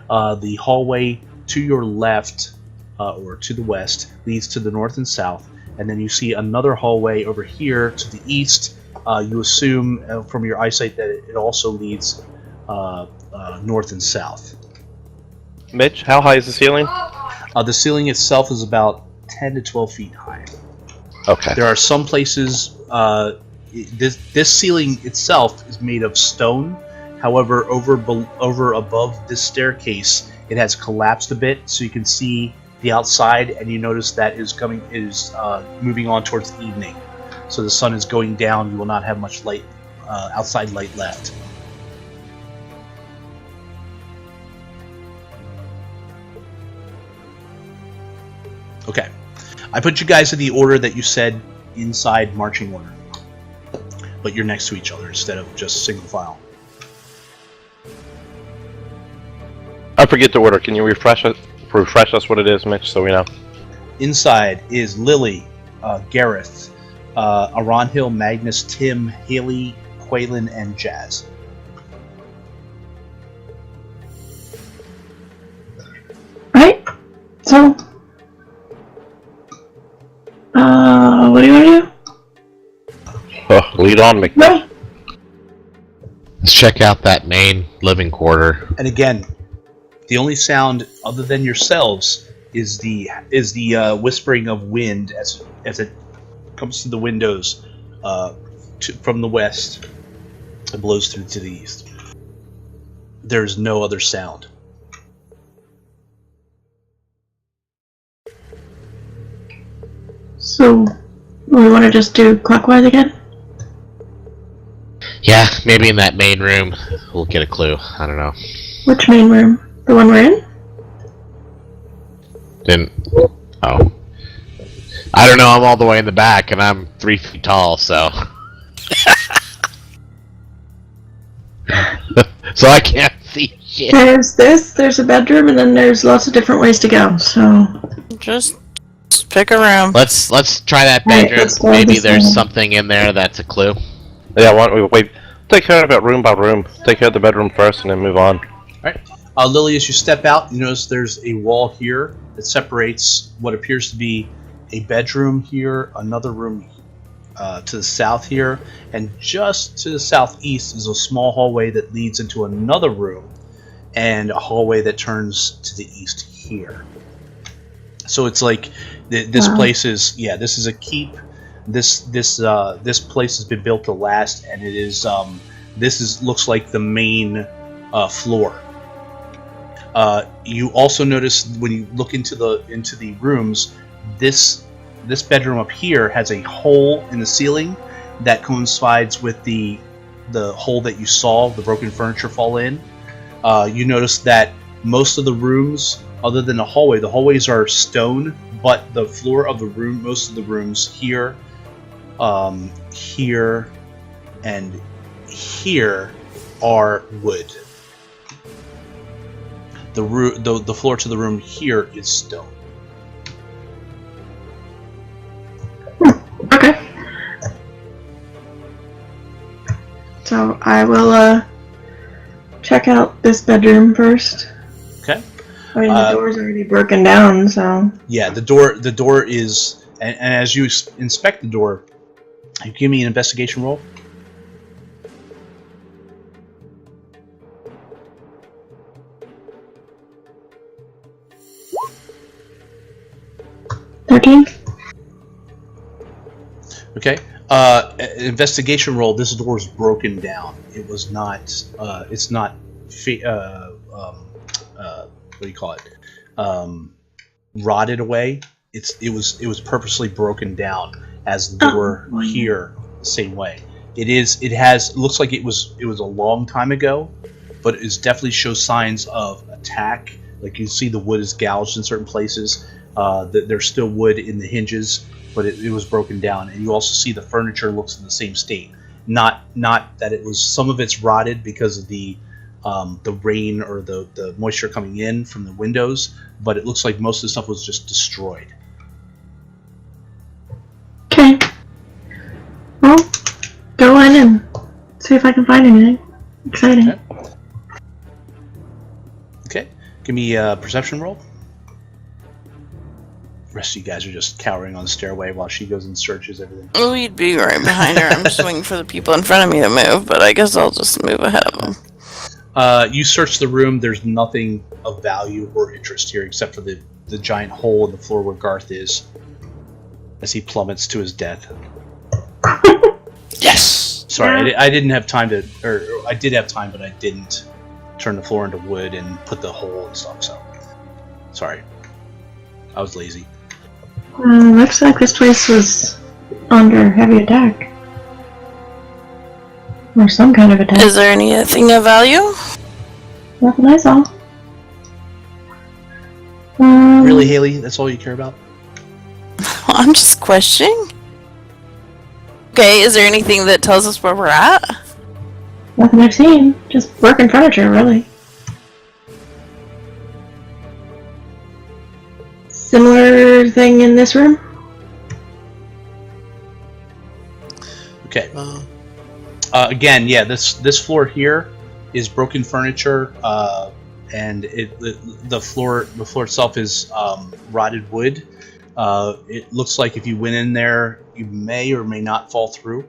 Speaker 1: The hallway to your left or to the west leads to the north and south, and then you see another hallway over here to the east. You assume from your eyesight that it also leads north and south.
Speaker 7: Mitch, how high is the ceiling?
Speaker 1: The ceiling itself is about 10 to 12 feet high.
Speaker 7: Okay.
Speaker 1: There are some places, this ceiling itself is made of stone. However, over above this staircase, it has collapsed a bit, so you can see the outside, and you notice that is moving on towards the evening. So the sun is going down. You will not have much light, outside light left. Okay, I put you guys in the order that you said inside marching order, but you're next to each other instead of just single file.
Speaker 7: I forget the order. Can you refresh us what it is, Mitch, so we know?
Speaker 1: Inside is Lily, Gareth, Aranhil, Magnus, Tim, Haley, Quaylen, and Jazz.
Speaker 3: Right? So, what do you want to do?
Speaker 7: Lead on me.
Speaker 3: Right.
Speaker 8: Let's check out that main living quarter.
Speaker 1: And again, the only sound other than yourselves is the whispering of wind as it comes to the windows from the west and blows through to the east. There's no other sound.
Speaker 3: So, we want to just do clockwise again?
Speaker 8: Yeah, maybe in that main room we'll get a clue. I don't know.
Speaker 3: Which main room? The one we're in?
Speaker 8: Oh. I don't know, I'm all the way in the back and I'm 3 feet tall, so... so I can't see shit.
Speaker 3: There's a bedroom, and then there's lots of different ways to go, so...
Speaker 9: Just pick a room.
Speaker 8: Let's try that
Speaker 3: Right,
Speaker 8: bedroom.
Speaker 3: let's go
Speaker 8: Maybe
Speaker 3: this
Speaker 8: there's
Speaker 3: way.
Speaker 8: something in there that's a clue.
Speaker 7: Yeah, why don't we wait? Take care of it room by room. Take care of the bedroom first and then move on.
Speaker 1: Alright. Lily, as you step out, you notice there's a wall here that separates what appears to be a bedroom here, another room to the south here, and just to the southeast is a small hallway that leads into another room, and a hallway that turns to the east here. So it's like this place is, this is a keep. This place has been built to last, and it is looks like the main floor. You also notice when you look into the rooms, this bedroom up here has a hole in the ceiling that coincides with the hole that you saw the broken furniture fall in. You notice that most of the rooms, other than the hallways are stone, but the floor of the room, most of the rooms here, here, and here are wood. The floor to the room here is stone.
Speaker 3: Okay. So, I will, check out this bedroom first.
Speaker 1: Okay.
Speaker 3: I mean, the door's already broken down, so...
Speaker 1: Yeah, the door is... And as you inspect the door, you give me an investigation roll. Okay. Investigation roll. This door is broken down. It was not. It's not. What do you call it? Rotted away. It was purposely broken down as the door here the same way. It looks like it was a long time ago, but it definitely shows signs of attack. Like you see the wood is gouged in certain places. There's still wood in the hinges, but it was broken down. And you also see the furniture looks in the same state. Not that it was, some of it's rotted because of the rain or the moisture coming in from the windows, but it looks like most of the stuff was just destroyed.
Speaker 3: Okay. Well, go in and see if I can find anything exciting.
Speaker 1: Okay. Give me a perception roll. The rest of you guys are just cowering on the stairway while she goes and searches everything.
Speaker 9: We'd be right behind her. I'm just waiting for the people in front of me to move, but I guess I'll just move ahead of them.
Speaker 1: You search the room. There's nothing of value or interest here except for the giant hole in the floor where Garth is as he plummets to his death.
Speaker 5: Yes!
Speaker 1: Sorry, I didn't have time to... Or I did have time, but I didn't turn the floor into wood and put the hole and stuff, so... Sorry. I was lazy.
Speaker 3: Looks like this place was under heavy attack. Or some kind of attack.
Speaker 9: Is there anything of value?
Speaker 3: Nothing I saw.
Speaker 1: Really, Haley? That's all you care about?
Speaker 9: I'm just questioning. Okay, is there anything that tells us where we're at?
Speaker 3: Nothing I've seen. Just broken furniture, really. Similar thing in this room?
Speaker 1: Okay. Again, yeah, this floor here is broken furniture, and the floor itself is rotted wood. It looks like if you went in there, you may or may not fall through.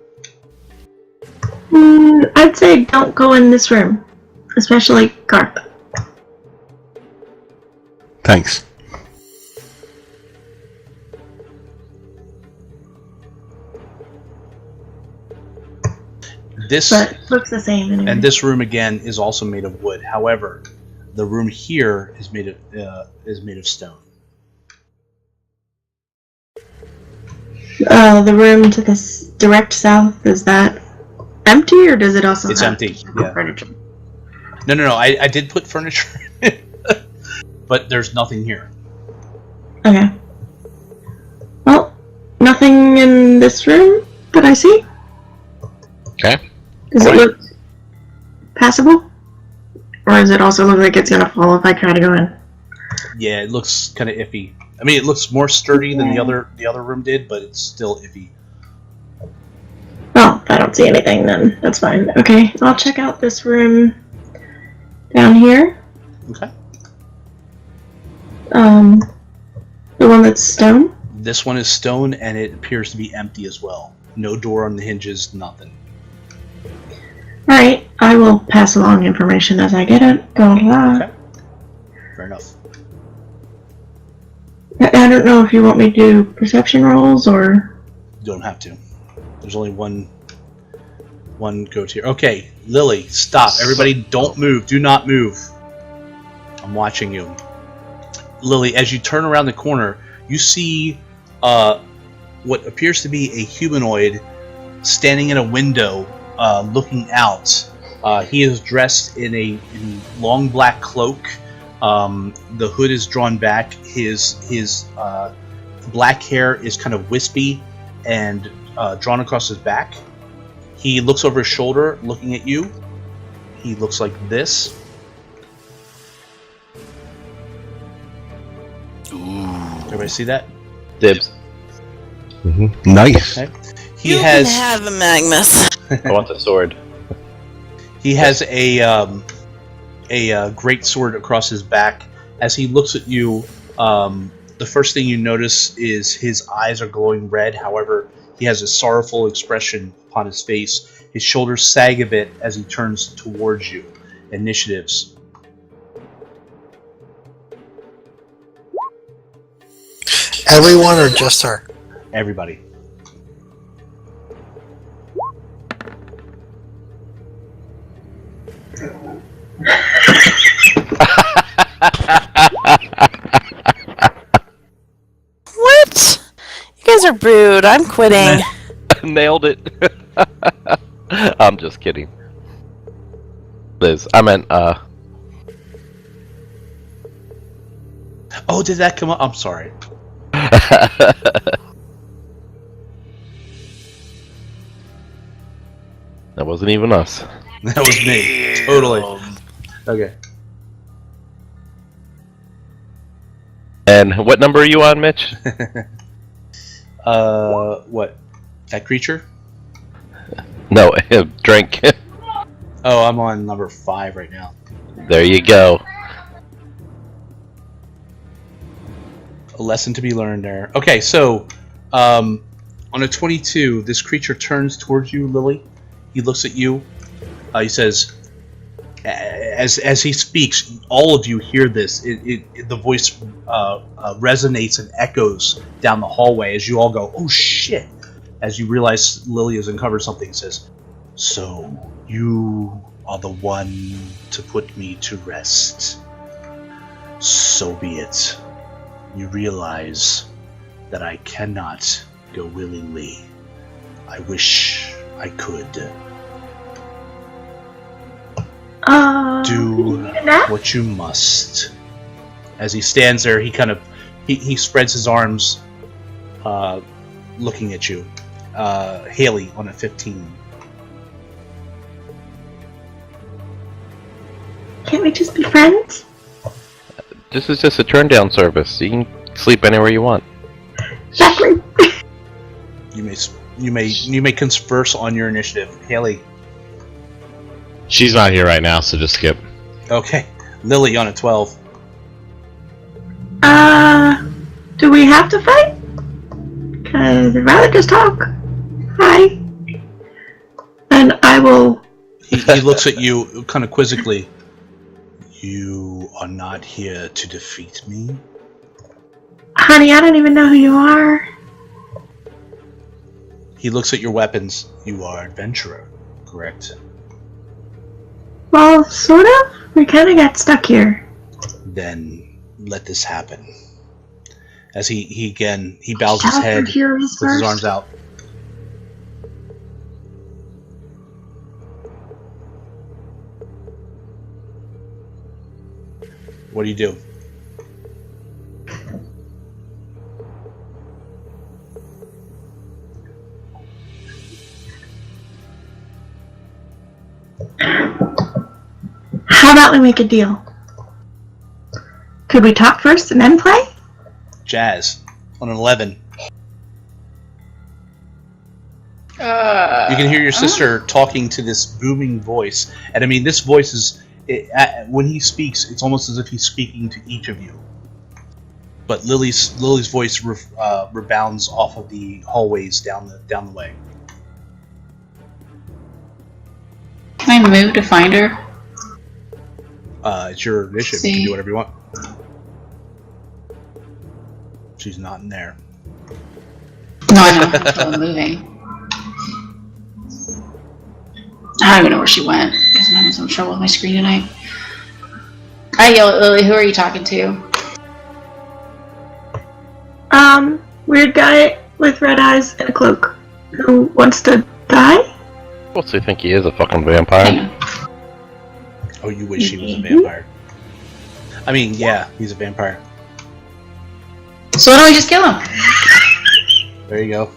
Speaker 3: I'd say don't go in this room, especially Garth.
Speaker 4: Thanks.
Speaker 3: But it looks the same anyway.
Speaker 1: And this room again is also made of wood. However, the room here is made of stone.
Speaker 3: The room to the direct south, is that empty, or does it also
Speaker 1: It's
Speaker 3: have
Speaker 1: empty, yeah.
Speaker 3: furniture?
Speaker 1: No. I did put furniture in it, but there's nothing here.
Speaker 3: Okay. Well, nothing in this room that I see.
Speaker 8: Okay.
Speaker 3: Does it look passable? Or does it also look like it's gonna fall if I try to go in?
Speaker 1: Yeah, it looks kind of iffy. I mean, it looks more sturdy than the other room did, but it's still iffy.
Speaker 3: Well, I don't see anything then. That's fine. Okay, I'll check out this room down here.
Speaker 1: Okay.
Speaker 3: The one that's stone?
Speaker 1: This one is stone, and it appears to be empty as well. No door on the hinges, nothing.
Speaker 3: Alright, I will pass along information as I get it. Go to that.
Speaker 1: Okay. Fair enough.
Speaker 3: I don't know if you want me to do perception rolls or...
Speaker 1: You don't have to. There's only one go tier. Okay, Lily, stop. Everybody don't move. Do not move. I'm watching you. Lily, as you turn around the corner, you see what appears to be a humanoid standing in a window looking out. He is dressed in a long black cloak. The hood is drawn back. His black hair is kind of wispy and drawn across his back. He looks over his shoulder, looking at you. He looks like this. Everybody see that?
Speaker 7: Dibs.
Speaker 4: Nice.
Speaker 1: Okay.
Speaker 9: You can have a Magnus.
Speaker 7: I want the sword.
Speaker 1: He has a great sword across his back, As he looks at you, the first thing you notice is his eyes are glowing red. However, he has a sorrowful expression upon his face. His shoulders sag a bit as he turns towards you. Initiatives.
Speaker 2: Everyone or just her?
Speaker 1: Everybody.
Speaker 9: What? You guys are rude. I'm quitting.
Speaker 7: Nailed it. I'm just kidding. Liz, I meant,
Speaker 1: Oh, did that come up? I'm sorry.
Speaker 7: That wasn't even us.
Speaker 1: That was me. Totally. Okay.
Speaker 7: And what number are you on, Mitch?
Speaker 1: What? That creature?
Speaker 7: No, drink.
Speaker 1: Oh, I'm on number 5 right now.
Speaker 7: There you go.
Speaker 1: A lesson to be learned there. Okay, so on a 22, this creature turns towards you, Lily. He looks at you. He says, as he speaks, all of you hear this. The voice resonates and echoes down the hallway as you all go, "Oh shit!" As you realize Lily has uncovered something. He says, "So you are the one to put me to rest. So be it. You realize that I cannot go willingly. I wish I could. Do what you must." As he stands there, he kind of he spreads his arms, looking at you. Haley on a 15.
Speaker 3: Can't we just be friends?
Speaker 7: This is just a turn down service. You can sleep anywhere you want.
Speaker 3: Exactly.
Speaker 1: You may converse on your initiative. Haley.
Speaker 8: She's not here right now, so just skip.
Speaker 1: Okay. Lily on a 12.
Speaker 3: Do we have to fight? Cause I'd rather just talk. Hi. And I will...
Speaker 1: He looks at you kind of quizzically. You are not here to defeat me?
Speaker 3: Honey, I don't even know who you are.
Speaker 1: He looks at your weapons. You are adventurer, correct?
Speaker 3: Well, sort of. We kind of got stuck here.
Speaker 1: Then let this happen. As he bows his head with his arms out. What do you do?
Speaker 3: How about we make a deal? Could we talk first and then play?
Speaker 1: Jazz on an 11. You can hear your sister talking to this booming voice, and I mean, this voice is when he speaks, it's almost as if he's speaking to each of you. But Lily's voice rebounds off of the hallways down the way.
Speaker 10: Can I move to find her?
Speaker 1: It's your initiative. You can do whatever you want. She's not in there.
Speaker 10: No, I know. That's why I'm moving. I don't even know where she went because I'm having some trouble with my screen tonight. I yell at Lily, who are you talking to?
Speaker 3: Weird guy with red eyes and a cloak who wants to die?
Speaker 7: What's he think he is, a fucking vampire?
Speaker 1: Oh, you wish he was a vampire. I mean, yeah, he's a vampire.
Speaker 10: So why don't we just kill him?
Speaker 1: There you go.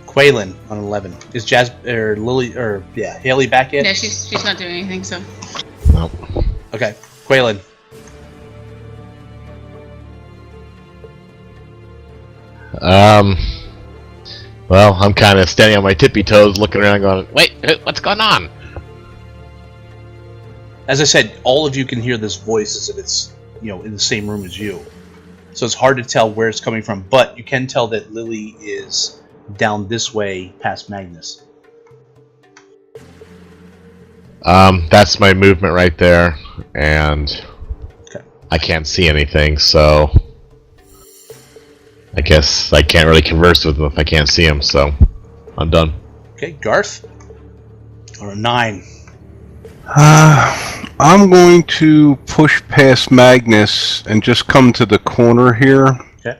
Speaker 1: Quaylen on 11. Is Jazz or Lily or Haley back yet?
Speaker 10: Yeah, she's not doing anything. So.
Speaker 8: Nope.
Speaker 1: Okay, Quaylen.
Speaker 8: Well, I'm kind of standing on my tippy toes, looking around, going, "Wait, what's going on?"
Speaker 1: As I said, all of you can hear this voice as if it's, in the same room as you. So it's hard to tell where it's coming from, but you can tell that Lily is down this way past Magnus.
Speaker 8: That's my movement right there, and
Speaker 1: Okay.
Speaker 8: I can't see anything, so I guess I can't really converse with them if I can't see them, so I'm done.
Speaker 1: Okay, Garth? On a 9.
Speaker 4: I'm going to push past Magnus and just come to the corner here.
Speaker 1: Okay.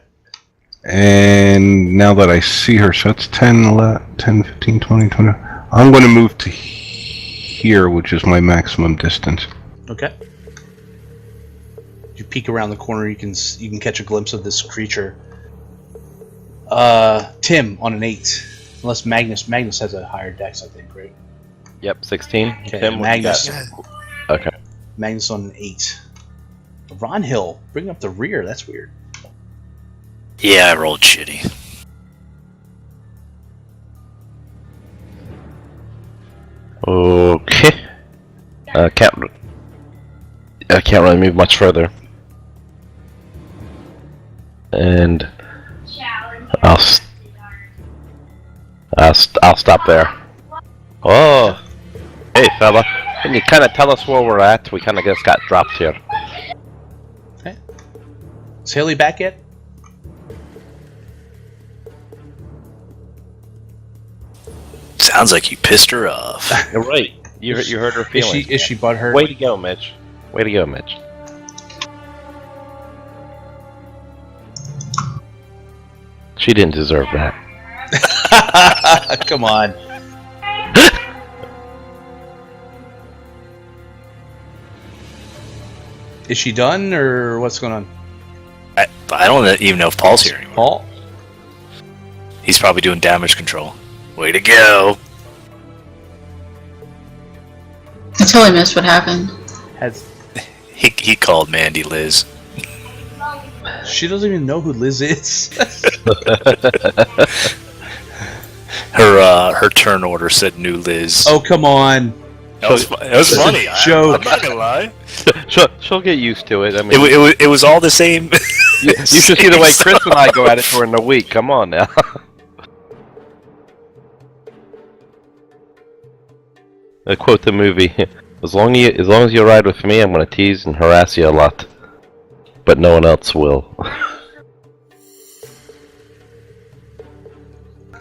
Speaker 4: And now that I see her, so it's 10, 11, 10, 15, 20, 20. I'm going to move to here, which is my maximum distance.
Speaker 1: Okay. You peek around the corner, you can catch a glimpse of this creature. Tim on an 8. Unless Magnus has a higher dex, I think, right?
Speaker 7: Yep, 16.
Speaker 1: Okay,
Speaker 7: Tim, what you
Speaker 1: Magnus.
Speaker 7: got? Okay.
Speaker 1: Magnus on an 8. Ron Hill, bring up the rear. That's weird.
Speaker 5: Yeah, I rolled shitty.
Speaker 7: Okay. I can't really move much further. And I'll stop there. Oh, hey fella, can you kind of tell us where we're at? We kind of just got dropped here.
Speaker 1: Okay. Is Haley back yet?
Speaker 5: Sounds like you pissed her off.
Speaker 7: You're right. You heard her feelings.
Speaker 1: Is she butthurt?
Speaker 7: Way to go, Mitch. Way to go, Mitch. She didn't deserve that.
Speaker 1: Come on. Is she done, or what's going on?
Speaker 5: I don't even know if Paul's here anymore.
Speaker 1: Paul?
Speaker 5: He's probably doing damage control. Way to go.
Speaker 10: I totally missed what happened.
Speaker 5: He called Mandy Liz.
Speaker 1: She doesn't even know who Liz is.
Speaker 5: Her turn order said new Liz.
Speaker 1: Oh, come on.
Speaker 5: That was funny.
Speaker 1: Joke.
Speaker 5: I'm not gonna lie.
Speaker 7: She'll get used to it. I mean,
Speaker 5: It was all the same.
Speaker 7: you should see the way Chris and I go at it for in a week. Come on now. I quote the movie: as long as you ride with me, I'm going to tease and harass you a lot, but no one else will.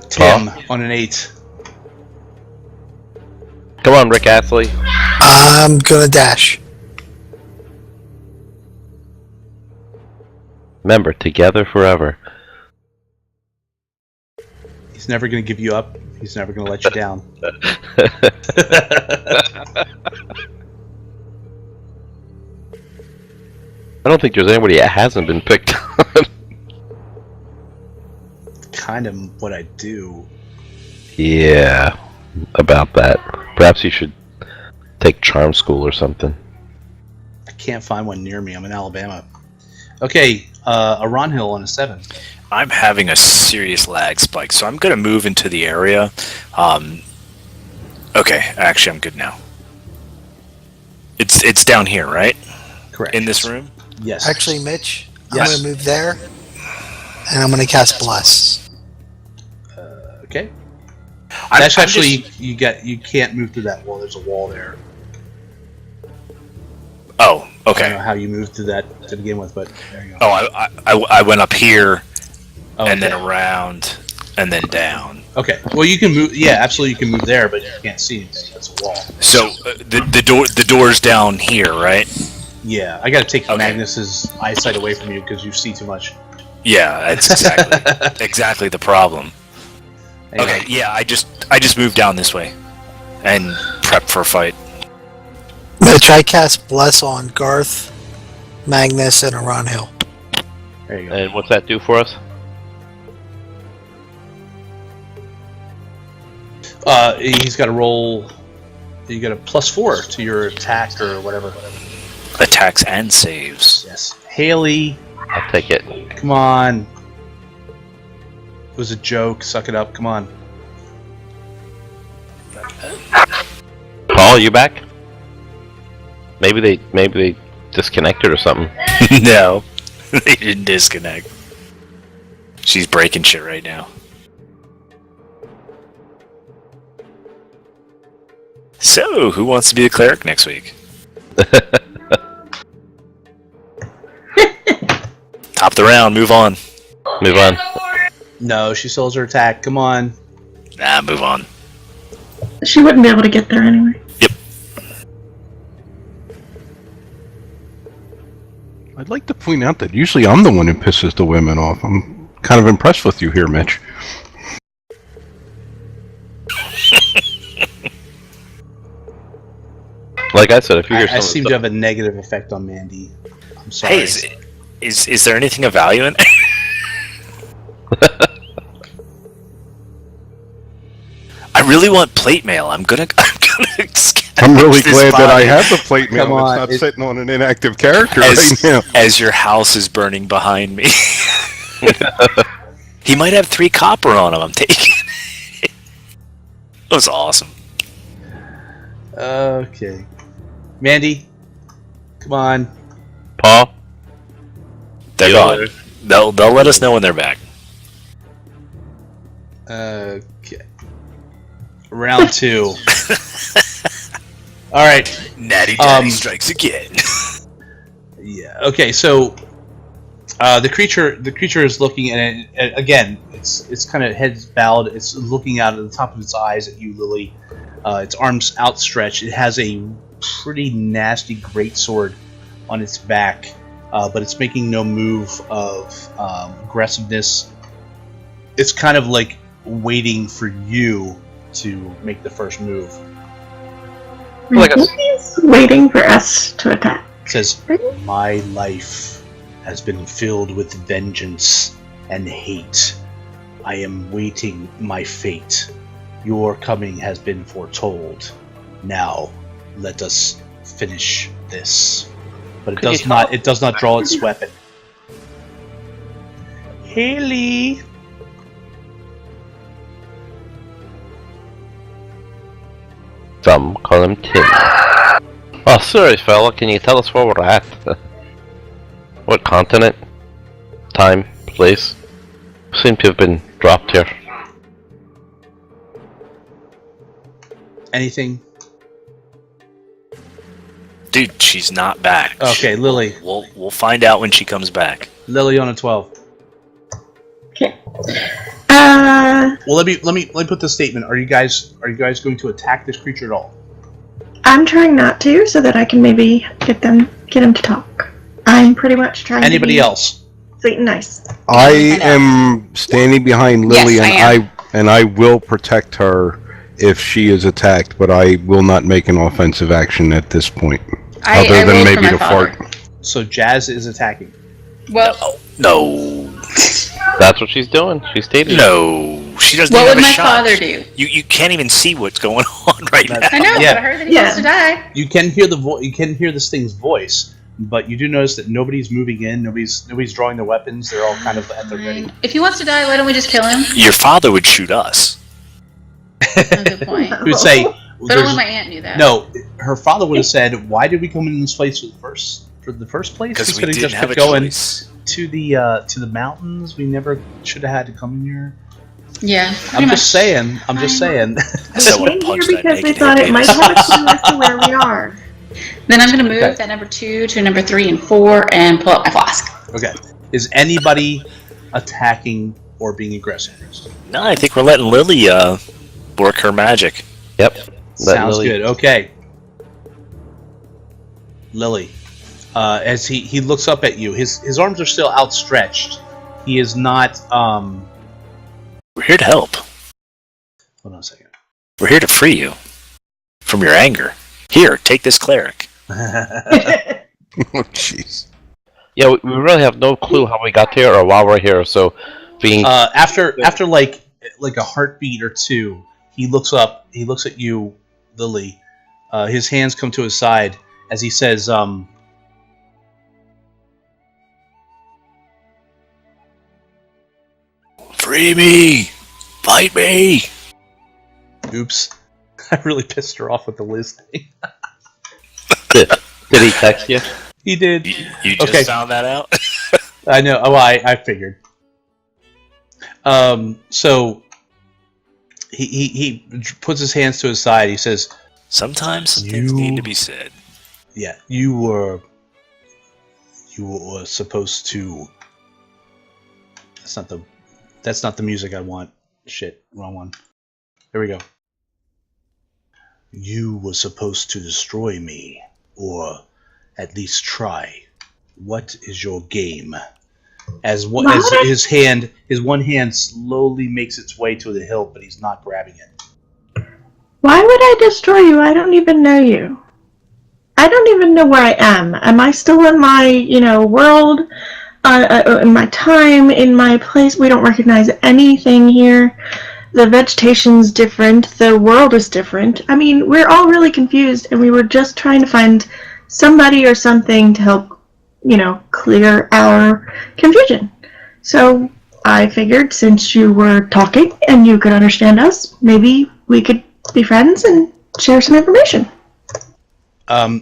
Speaker 1: Tim on an 8.
Speaker 7: Come on, Rick Astley.
Speaker 2: I'm gonna dash.
Speaker 7: Remember, together forever.
Speaker 1: He's never going to give you up. He's never going to let you down.
Speaker 7: I don't think there's anybody that hasn't been picked on.
Speaker 1: Kind of what I do.
Speaker 7: Yeah, about that. Perhaps you should take charm school or something.
Speaker 1: I can't find one near me. I'm in Alabama. Okay, a Ron Hill on a 7.
Speaker 5: I'm having a serious lag spike, so I'm gonna move into the area. Okay, actually, I'm good now. It's down here, right?
Speaker 1: Correct.
Speaker 5: In this room?
Speaker 1: Yes.
Speaker 2: Actually, Mitch,
Speaker 1: Yes.
Speaker 2: I'm gonna move there, and I'm gonna cast Bless.
Speaker 1: Okay.
Speaker 5: I'm
Speaker 1: That's actually
Speaker 5: just-
Speaker 1: you can't move through that wall. There's a wall there.
Speaker 5: Oh,
Speaker 1: I
Speaker 5: okay.
Speaker 1: don't know how you moved through that to begin with, but there you go.
Speaker 5: Oh, I went up here
Speaker 1: Oh,
Speaker 5: and then
Speaker 1: okay.
Speaker 5: around and then down.
Speaker 1: Okay. Well, you can move. Yeah, absolutely, you can move there, but you can't see anything. That's a wall.
Speaker 5: So the door's down here, right?
Speaker 1: Yeah, I got to take
Speaker 5: Okay.
Speaker 1: Magnus's eyesight away from you because you see too much.
Speaker 5: Yeah, that's exactly the problem.
Speaker 1: Anyway,
Speaker 5: Okay, yeah, I just moved down this way and prep for a fight.
Speaker 2: Mitch, I cast Bless on Garth, Magnus, and Ron Hill.
Speaker 1: There you go.
Speaker 7: And what's that do for us?
Speaker 1: He's got to roll. You got a +4 to your attack or whatever.
Speaker 5: Attacks and saves.
Speaker 1: Yes. Haley,
Speaker 7: I'll take it.
Speaker 1: come on. It was a joke. Suck it up. Come on.
Speaker 7: Paul, you back? Maybe they disconnected or something.
Speaker 5: No, they didn't disconnect. She's breaking shit right now. So, who wants to be the cleric next week? Top of the round, move on.
Speaker 7: Move on.
Speaker 1: No, she still has her attack. Come on.
Speaker 5: Nah, move on.
Speaker 3: She wouldn't be able to get there anyway.
Speaker 4: I'd like to point out that usually I'm the one who pisses the women off. I'm kind of impressed with you here, Mitch.
Speaker 7: Like I said, if you hear
Speaker 1: I
Speaker 7: some
Speaker 1: seem
Speaker 7: of
Speaker 1: to
Speaker 7: the
Speaker 1: have a negative effect on Mandy. I'm sorry.
Speaker 5: Hey, is there anything of value in it? I really want plate mail. I'm gonna
Speaker 4: I'm really
Speaker 5: this
Speaker 4: glad that I
Speaker 5: body.
Speaker 4: have the plate mail.
Speaker 1: Come on,
Speaker 4: It's not
Speaker 1: it-
Speaker 4: sitting on an inactive character
Speaker 5: as,
Speaker 4: right now.
Speaker 5: as your house is burning behind me. He might have 3 copper on him. I'm taking it. That was awesome.
Speaker 1: Okay. Mandy, come on.
Speaker 7: Paul.
Speaker 5: They're gone. They'll let us know when they're back.
Speaker 1: Okay. Round 2. All right.
Speaker 5: Natty Daddy strikes again.
Speaker 1: Yeah. Okay. So the creature is looking at it and again. It's kind of heads bowed. It's looking out of the top of its eyes at you, Lily. Its arms outstretched. It has a pretty nasty greatsword on its back, but it's making no move of aggressiveness. It's kind of like waiting for you to make the first move.
Speaker 7: Like a-
Speaker 3: He's waiting for us to attack.
Speaker 1: It says, "My life has been filled with vengeance and hate. I am waiting my fate. Your coming has been foretold. Now, let us finish this." But it
Speaker 7: Could you
Speaker 1: does not. It does not draw its weapon. Haley.
Speaker 7: Some call him Tim. Oh, serious fella, can you tell us where we're at? What continent? Time? Place? Seem to have been dropped here.
Speaker 1: Anything?
Speaker 5: Dude, she's not back.
Speaker 1: Okay, Lily.
Speaker 5: We'll find out when she comes back.
Speaker 1: Lily on a 12.
Speaker 3: Okay.
Speaker 1: Well, let me put this statement. Are you guys going to attack this creature at all?
Speaker 3: I'm trying not to, so that I can maybe get him to talk. I'm pretty much trying.
Speaker 1: Anybody
Speaker 3: to be
Speaker 1: else?
Speaker 3: Sweet and nice.
Speaker 4: I am standing behind Lily,
Speaker 10: Yes,
Speaker 4: and I will protect her if she is attacked, but I will not make an offensive action at this point, other than
Speaker 10: rolled for
Speaker 4: maybe
Speaker 10: my
Speaker 4: to
Speaker 10: father.
Speaker 4: fart.
Speaker 1: So Jazz is attacking.
Speaker 10: Well,
Speaker 5: No.
Speaker 7: That's what she's doing. She's stated.
Speaker 5: No. She doesn't
Speaker 10: what
Speaker 5: even
Speaker 10: would
Speaker 5: have a
Speaker 10: my
Speaker 5: shot.
Speaker 10: father do?
Speaker 5: You can't even see what's going on right now.
Speaker 10: I know,
Speaker 1: Yeah.
Speaker 10: but I heard that he
Speaker 3: Yeah.
Speaker 10: wants to die.
Speaker 1: You can hear you can hear this thing's voice, but you do notice that nobody's moving in. Nobody's drawing their weapons. They're all kind of at the ready.
Speaker 10: If he wants to die, why don't we just kill him?
Speaker 5: Your father would shoot us.
Speaker 10: That's a good point.
Speaker 1: He would say,
Speaker 10: But only my aunt knew that.
Speaker 1: "No." Her father would have said, "Why did we come in this place for the first place?
Speaker 5: Because we
Speaker 1: could have
Speaker 5: didn't
Speaker 1: just
Speaker 5: have a
Speaker 1: kept going
Speaker 5: choice.
Speaker 1: to the mountains. We never should have had to come in here."
Speaker 10: Yeah.
Speaker 1: I'm just saying. I'm just saying.
Speaker 5: So I want
Speaker 3: Came
Speaker 5: to
Speaker 3: here
Speaker 5: punch that
Speaker 3: because we
Speaker 5: naked
Speaker 3: thought
Speaker 5: head
Speaker 3: it might
Speaker 5: baby.
Speaker 3: have a clue as to where we are.
Speaker 10: Then I'm going to move
Speaker 1: Okay.
Speaker 10: that number 2 to number 3 and 4 and pull out my flask.
Speaker 1: Okay. Is anybody attacking or being aggressive?
Speaker 5: No, I think we're letting Lily work her magic.
Speaker 7: Yep. Let
Speaker 1: Sounds
Speaker 7: Lily-
Speaker 1: good. Okay. Lily, as he looks up at you, his arms are still outstretched. He is not.
Speaker 5: We're here to help.
Speaker 1: Hold on a second.
Speaker 5: We're here to free you from your anger. Here, take this cleric.
Speaker 4: Oh, jeez.
Speaker 7: Yeah, we really have no clue how we got here or why we're here. So, being
Speaker 1: After like a heartbeat or two, he looks up. He looks at you, Lily. His hands come to his side as he says,
Speaker 5: Free me! Fight me!
Speaker 1: "Oops, I really pissed her off with the Liz thing."
Speaker 7: Did he text you?
Speaker 1: He did.
Speaker 5: You just
Speaker 1: Okay.
Speaker 5: found that out?
Speaker 1: I know. Oh, I figured. So he puts his hands to his side. He says,
Speaker 5: Sometimes some things need to be said.
Speaker 1: "Yeah, you were supposed to." That's not the music I want. Shit, wrong one. There we go. You were supposed to destroy me, or at least try. What is your game? As his one hand slowly makes its way to the hilt, but he's not grabbing it.
Speaker 3: Why would I destroy you? I don't even know you. I don't even know where I am. Am I still in my, world? In my time? In my place? We don't recognize anything here. The vegetation's different. The world is different. I mean, we're all really confused, and we were just trying to find somebody or something to help, clear our confusion. So I figured since you were talking and you could understand us, maybe we could be friends and share some information.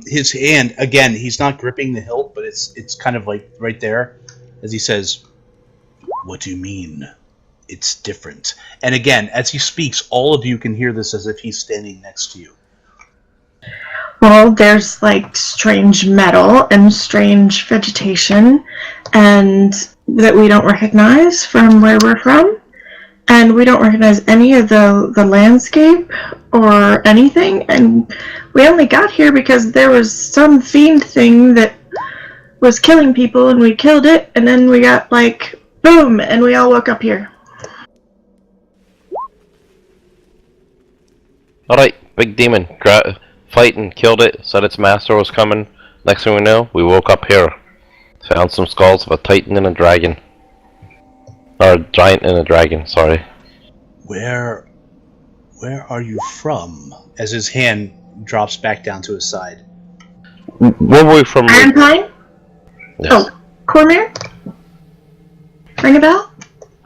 Speaker 1: His hand, again, he's not gripping the hilt, but it's kind of like right there as he says, "What do you mean? It's different." And again, as he speaks, all of you can hear this as if he's standing next to you.
Speaker 3: Well, there's like strange metal and strange vegetation and that we don't recognize from where we're from. And we don't recognize any of the landscape or anything. And we only got here because there was some fiend thing that was killing people and we killed it. And then we got boom, and we all woke up here.
Speaker 7: Alright, big demon. Fight and killed it, said its master was coming. Next thing we know, we woke up here. Found some skulls of a titan and a dragon. Or a giant and a dragon, sorry.
Speaker 1: Where are you from? As his hand drops back down to his side.
Speaker 7: Where were we from?
Speaker 3: Iron Pine?
Speaker 7: Yes.
Speaker 3: Oh, Cormyr? Ring a bell?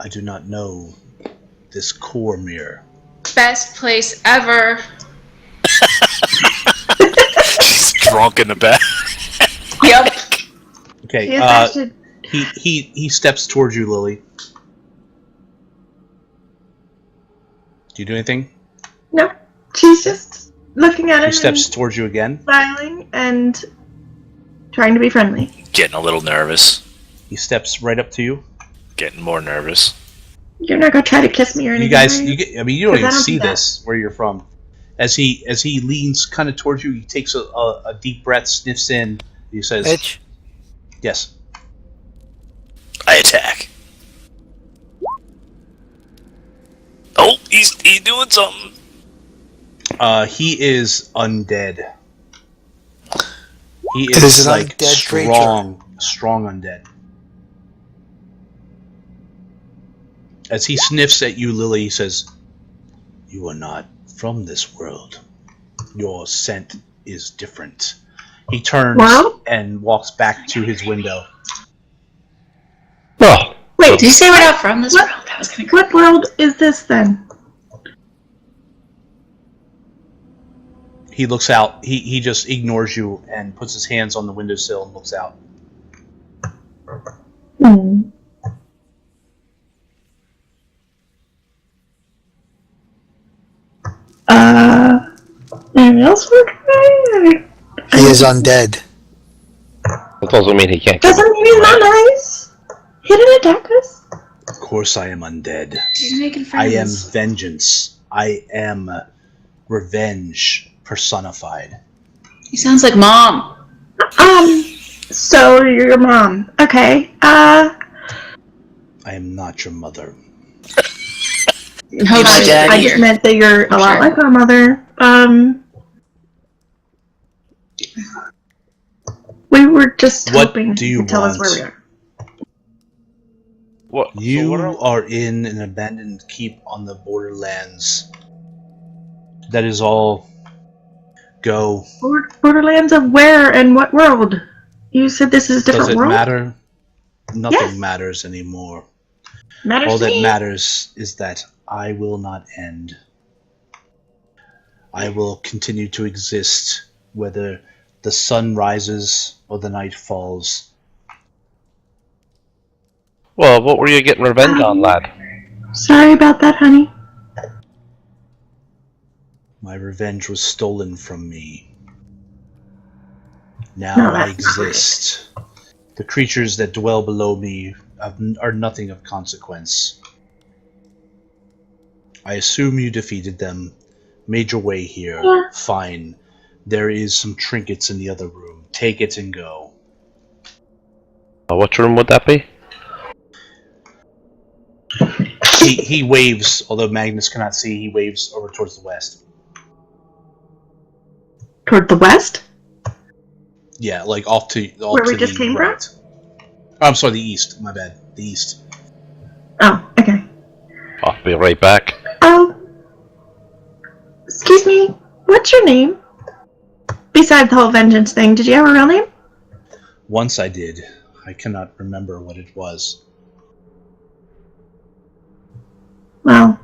Speaker 1: I do not know this Cormyr.
Speaker 10: Best place ever.
Speaker 5: She's drunk in the back.
Speaker 10: Yep.
Speaker 1: Okay,
Speaker 3: Yes, I should.
Speaker 1: he steps towards you, Lily. Do you do anything?
Speaker 3: No, she's just looking at him.
Speaker 1: He steps towards you again.
Speaker 3: Smiling and trying to be friendly.
Speaker 5: Getting a little nervous.
Speaker 1: He steps right up to you.
Speaker 5: Getting more nervous.
Speaker 3: You're not gonna try to kiss me or anything.
Speaker 1: You guys,
Speaker 3: right?
Speaker 1: you don't
Speaker 3: 'Cause I
Speaker 1: even
Speaker 3: don't
Speaker 1: see
Speaker 3: do that.
Speaker 1: this where you're from. As he leans kind of towards you, he takes a deep breath, sniffs in. He says,
Speaker 2: Bitch.
Speaker 1: "Yes."
Speaker 5: I attack. Oh, he's doing something.
Speaker 1: He is undead. He
Speaker 2: It is
Speaker 1: is
Speaker 2: an
Speaker 1: like
Speaker 2: undead
Speaker 1: strong undead. As he sniffs at you, Lily, he says, "You are not from this world. Your scent is different." He turns
Speaker 3: Well?
Speaker 1: and walks back to his window.
Speaker 7: Oh,
Speaker 3: Wait,
Speaker 10: Did you say we're not from this
Speaker 3: What?
Speaker 10: world? That was kind of
Speaker 3: what world is this then?
Speaker 1: He looks out. He just ignores you and puts his hands on the windowsill and looks out.
Speaker 3: Hmm. Anything else we're trying?
Speaker 2: He is undead.
Speaker 7: that doesn't mean he can't kill
Speaker 3: Doesn't mean he's not nice. He didn't attack us.
Speaker 1: Of course I am undead.
Speaker 10: She's making
Speaker 1: I am
Speaker 10: friends.
Speaker 1: vengeance. I am revenge personified.
Speaker 10: He sounds like Mom.
Speaker 3: So you're your mom. Okay.
Speaker 1: I am not your mother.
Speaker 10: No,
Speaker 9: my
Speaker 10: she's
Speaker 9: dad
Speaker 3: I
Speaker 10: here.
Speaker 3: just meant that you're a lot
Speaker 10: Sure.
Speaker 3: like our mother. We were just
Speaker 1: What
Speaker 3: hoping
Speaker 1: do you
Speaker 3: you could tell us
Speaker 1: want?
Speaker 3: where we are.
Speaker 7: What?
Speaker 1: You
Speaker 7: so
Speaker 1: are in an abandoned keep on the borderlands. That is all. Go.
Speaker 3: Borderlands of where and what world? You said this is a different
Speaker 1: Does it
Speaker 3: world?
Speaker 1: matter? Nothing
Speaker 3: Yes.
Speaker 1: matters anymore.
Speaker 3: Matters
Speaker 1: All
Speaker 3: to
Speaker 1: that
Speaker 3: me.
Speaker 1: matters is that I will not end. I will continue to exist whether the sun rises or the night falls.
Speaker 7: Well, what were you getting revenge on, lad?
Speaker 3: Sorry about that, honey.
Speaker 1: My revenge was stolen from me. Now
Speaker 3: No,
Speaker 1: I
Speaker 3: that's not right.
Speaker 1: exist. The creatures that dwell below me are nothing of consequence. I assume you defeated them, made your way here.
Speaker 3: Yeah.
Speaker 1: Fine. There is some trinkets in the other room. Take it and go.
Speaker 7: Which room would that be?
Speaker 1: He waves, although Magnus cannot see, he waves over towards the west.
Speaker 3: Toward the west?
Speaker 1: Yeah, like off to
Speaker 3: Where we
Speaker 1: to
Speaker 3: just
Speaker 1: the
Speaker 3: came
Speaker 1: right.
Speaker 3: from?
Speaker 1: Oh, I'm sorry, the east. My bad. The east.
Speaker 3: Oh, okay.
Speaker 7: I'll be right back.
Speaker 3: Oh. Excuse me. What's your name? Besides the whole vengeance thing, did you have a real name?
Speaker 1: Once I did. I cannot remember what it was.
Speaker 3: Well,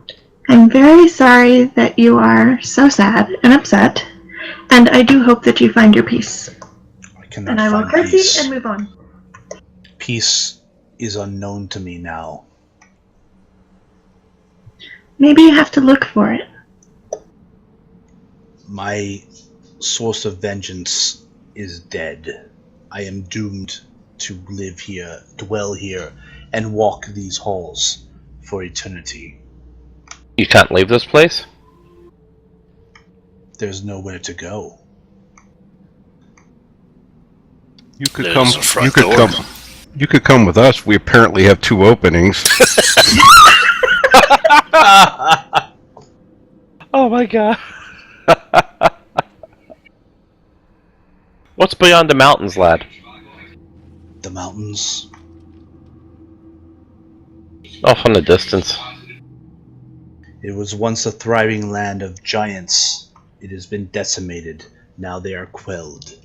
Speaker 3: I'm very sorry that you are so sad and upset, and I do hope that you find your peace.
Speaker 1: I cannot
Speaker 3: And I will
Speaker 1: find
Speaker 3: curtsy
Speaker 1: peace.
Speaker 3: and move on.
Speaker 1: Peace is unknown to me now.
Speaker 3: Maybe you have to look for it.
Speaker 1: My source of vengeance is dead. I am doomed to live here, dwell here, and walk these halls for eternity.
Speaker 7: You can't leave this place?
Speaker 1: There's nowhere to go.
Speaker 4: You could
Speaker 5: There's
Speaker 4: come.
Speaker 5: a front
Speaker 4: You could
Speaker 5: door.
Speaker 4: come. You could come with us. We apparently have 2 openings.
Speaker 7: Oh my god. What's beyond the mountains, lad?
Speaker 1: The mountains.
Speaker 7: Off in the distance.
Speaker 1: It was once a thriving land of giants. It has been decimated. Now they are quelled.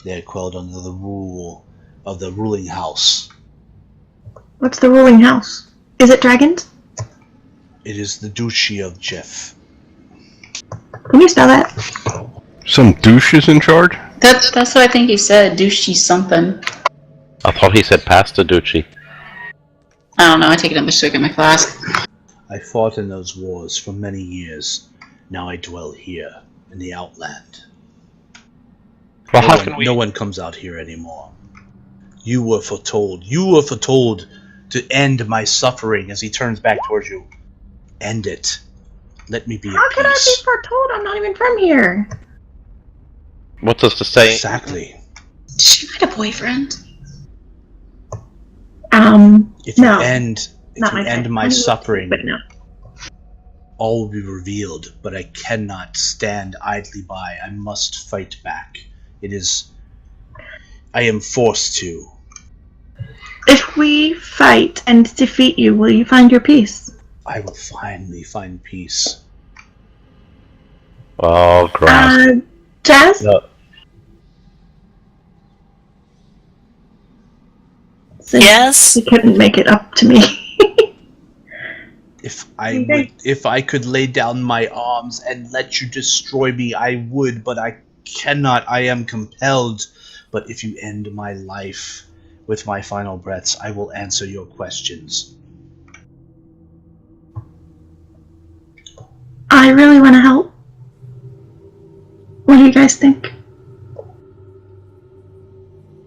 Speaker 1: They are quelled under the rule of the ruling house.
Speaker 3: What's the ruling house? Is it dragons?
Speaker 1: It is the Duchy of Jeff.
Speaker 3: Can you spell that?
Speaker 4: Some douche is in charge?
Speaker 10: That's what I think he said. Douchey something.
Speaker 7: I thought he said pasta Ducci.
Speaker 10: I don't know. I take it understood in my class.
Speaker 1: I fought in those wars for many years. Now I dwell here, in the Outland.
Speaker 7: Well, how can we...
Speaker 1: No one comes out here anymore. You were foretold. You were foretold to end my suffering. As he turns back towards you. End it. Let me be
Speaker 3: How
Speaker 1: at
Speaker 3: could I be
Speaker 1: peace.
Speaker 3: foretold? I'm not even from here.
Speaker 7: What's this to say?
Speaker 1: Exactly.
Speaker 10: Did she find a boyfriend?
Speaker 1: If you
Speaker 3: No.
Speaker 1: end,
Speaker 3: Not
Speaker 1: if you
Speaker 3: my
Speaker 1: end
Speaker 3: type.
Speaker 1: my
Speaker 3: I mean,
Speaker 1: suffering,
Speaker 3: But no.
Speaker 1: all will be revealed. But I cannot stand idly by. I must fight back. It is. I am forced to.
Speaker 3: If we fight and defeat you, will you find your peace?
Speaker 1: I will finally find peace.
Speaker 7: Oh, grass.
Speaker 3: Jazz?
Speaker 7: No.
Speaker 3: Since
Speaker 9: Yes?
Speaker 3: you couldn't make it up to me.
Speaker 1: If I could lay down my arms and let you destroy me, I would, but I cannot. I am compelled. But if you end my life with my final breaths, I will answer your questions.
Speaker 3: I really want to help. What do you guys think?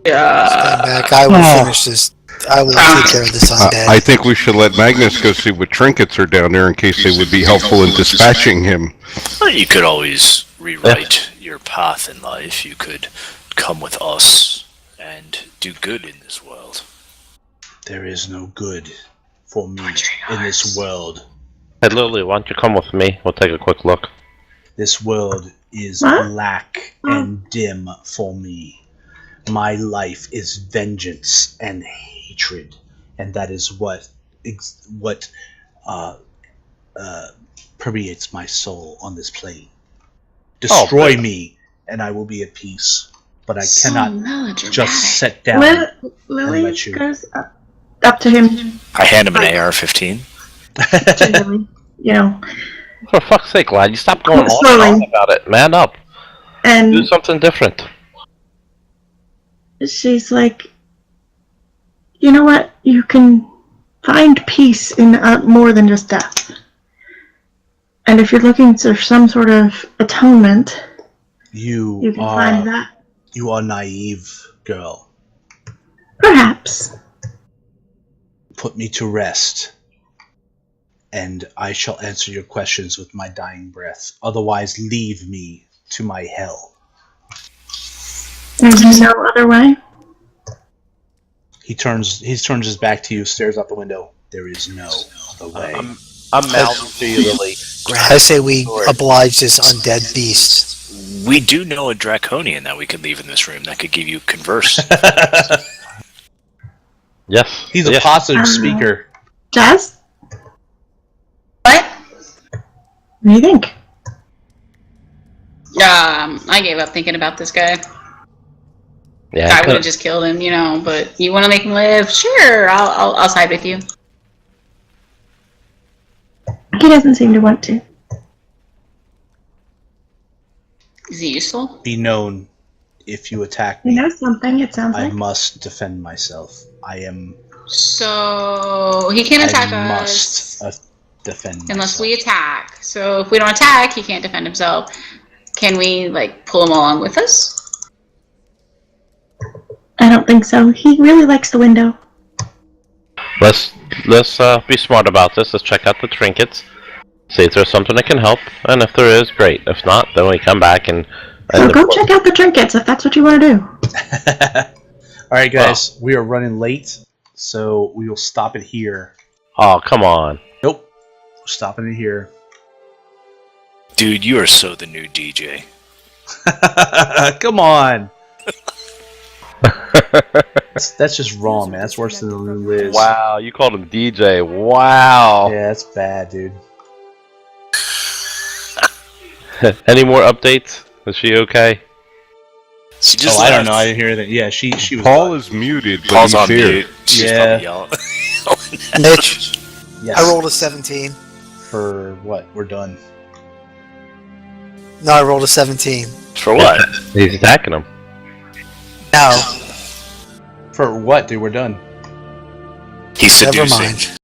Speaker 2: Stand back. I will finish this. I will take care of this undead.
Speaker 4: I think we should let Magnus go see what trinkets are down there in case they would be helpful in dispatching him.
Speaker 5: Well, you could always rewrite your path in life. You could come with us and do good in this world.
Speaker 1: There is no good for me in this world.
Speaker 7: Hey, Lily, why don't you come with me? We'll take a quick look.
Speaker 1: This world is
Speaker 3: What?
Speaker 1: black and dim for me. My life is vengeance and hatred, and that is what permeates my soul on this plane. Destroy me, and I will be at peace. But I cannot just sit down.
Speaker 3: Lily
Speaker 1: let you-
Speaker 3: goes up to him.
Speaker 5: I hand him an AR-15.
Speaker 3: Gingerly, you know,
Speaker 7: For fuck's sake, lad, you stop going on and
Speaker 3: Slowly.
Speaker 7: on about it. Man up. Do
Speaker 3: and
Speaker 7: something different.
Speaker 3: she's like, you know what? You can find peace in more than just death. And if you're looking for some sort of atonement, you can find that.
Speaker 1: You are naive, girl.
Speaker 3: Perhaps.
Speaker 1: Put me to rest, and I shall answer your questions with my dying breath. Otherwise, leave me to my hell.
Speaker 3: There's no other way?
Speaker 1: He turns his back to you, stares out the window. There is no other way.
Speaker 7: I'm mouthing to you, Lily.
Speaker 2: I say we oblige this undead beast.
Speaker 5: We do know a draconian that we could leave in this room that could give you converse.
Speaker 7: Yes.
Speaker 1: He's a
Speaker 7: yes.
Speaker 1: positive speaker.
Speaker 3: Jazz?
Speaker 10: What?
Speaker 3: What do you think?
Speaker 10: I gave up thinking about this guy.
Speaker 7: Yeah,
Speaker 10: I would have just killed him, but you want to make him live? Sure, I'll side with you.
Speaker 3: He doesn't seem to want to.
Speaker 10: Is he useful?
Speaker 1: Be known, if you attack
Speaker 3: You
Speaker 1: me,
Speaker 3: know something, it sounds
Speaker 1: I
Speaker 3: like.
Speaker 1: must defend myself.
Speaker 10: So he can't attack
Speaker 1: I
Speaker 10: us
Speaker 1: must defend
Speaker 10: unless
Speaker 1: myself.
Speaker 10: we attack. So if we don't attack, he can't defend himself. Can we pull him along with us?
Speaker 3: I don't think so. He really likes the window.
Speaker 7: Let's be smart about this. Let's check out the trinkets. See if there's something that can help, and if there is, great. If not, then we come back and.
Speaker 3: So go check out the trinkets if that's what you want to do.
Speaker 1: Alright guys, we are running late, so we will stop it here.
Speaker 7: Oh, come on.
Speaker 1: Nope. We're stopping it here.
Speaker 5: Dude, you are so the new DJ.
Speaker 1: Come on! That's just wrong, man. That's worse than the new Liz.
Speaker 7: Wow, you called him DJ. Wow.
Speaker 1: Yeah, that's bad, dude.
Speaker 7: Any more updates? Is she okay?
Speaker 5: She just
Speaker 1: I don't
Speaker 5: left.
Speaker 1: know. I didn't hear that. Yeah, she was.
Speaker 4: Paul is muted, but
Speaker 5: Paul's
Speaker 4: he's
Speaker 5: on
Speaker 4: here.
Speaker 5: mute. She's
Speaker 1: Yeah.
Speaker 5: probably yelling.
Speaker 2: Mitch,
Speaker 1: Yes.
Speaker 2: I rolled a 17.
Speaker 1: For what? We're done.
Speaker 2: No, I rolled a 17.
Speaker 5: For what?
Speaker 7: He's attacking him.
Speaker 2: No,
Speaker 1: For what, dude? We're done.
Speaker 5: He's
Speaker 2: never
Speaker 5: seducing.
Speaker 2: mind.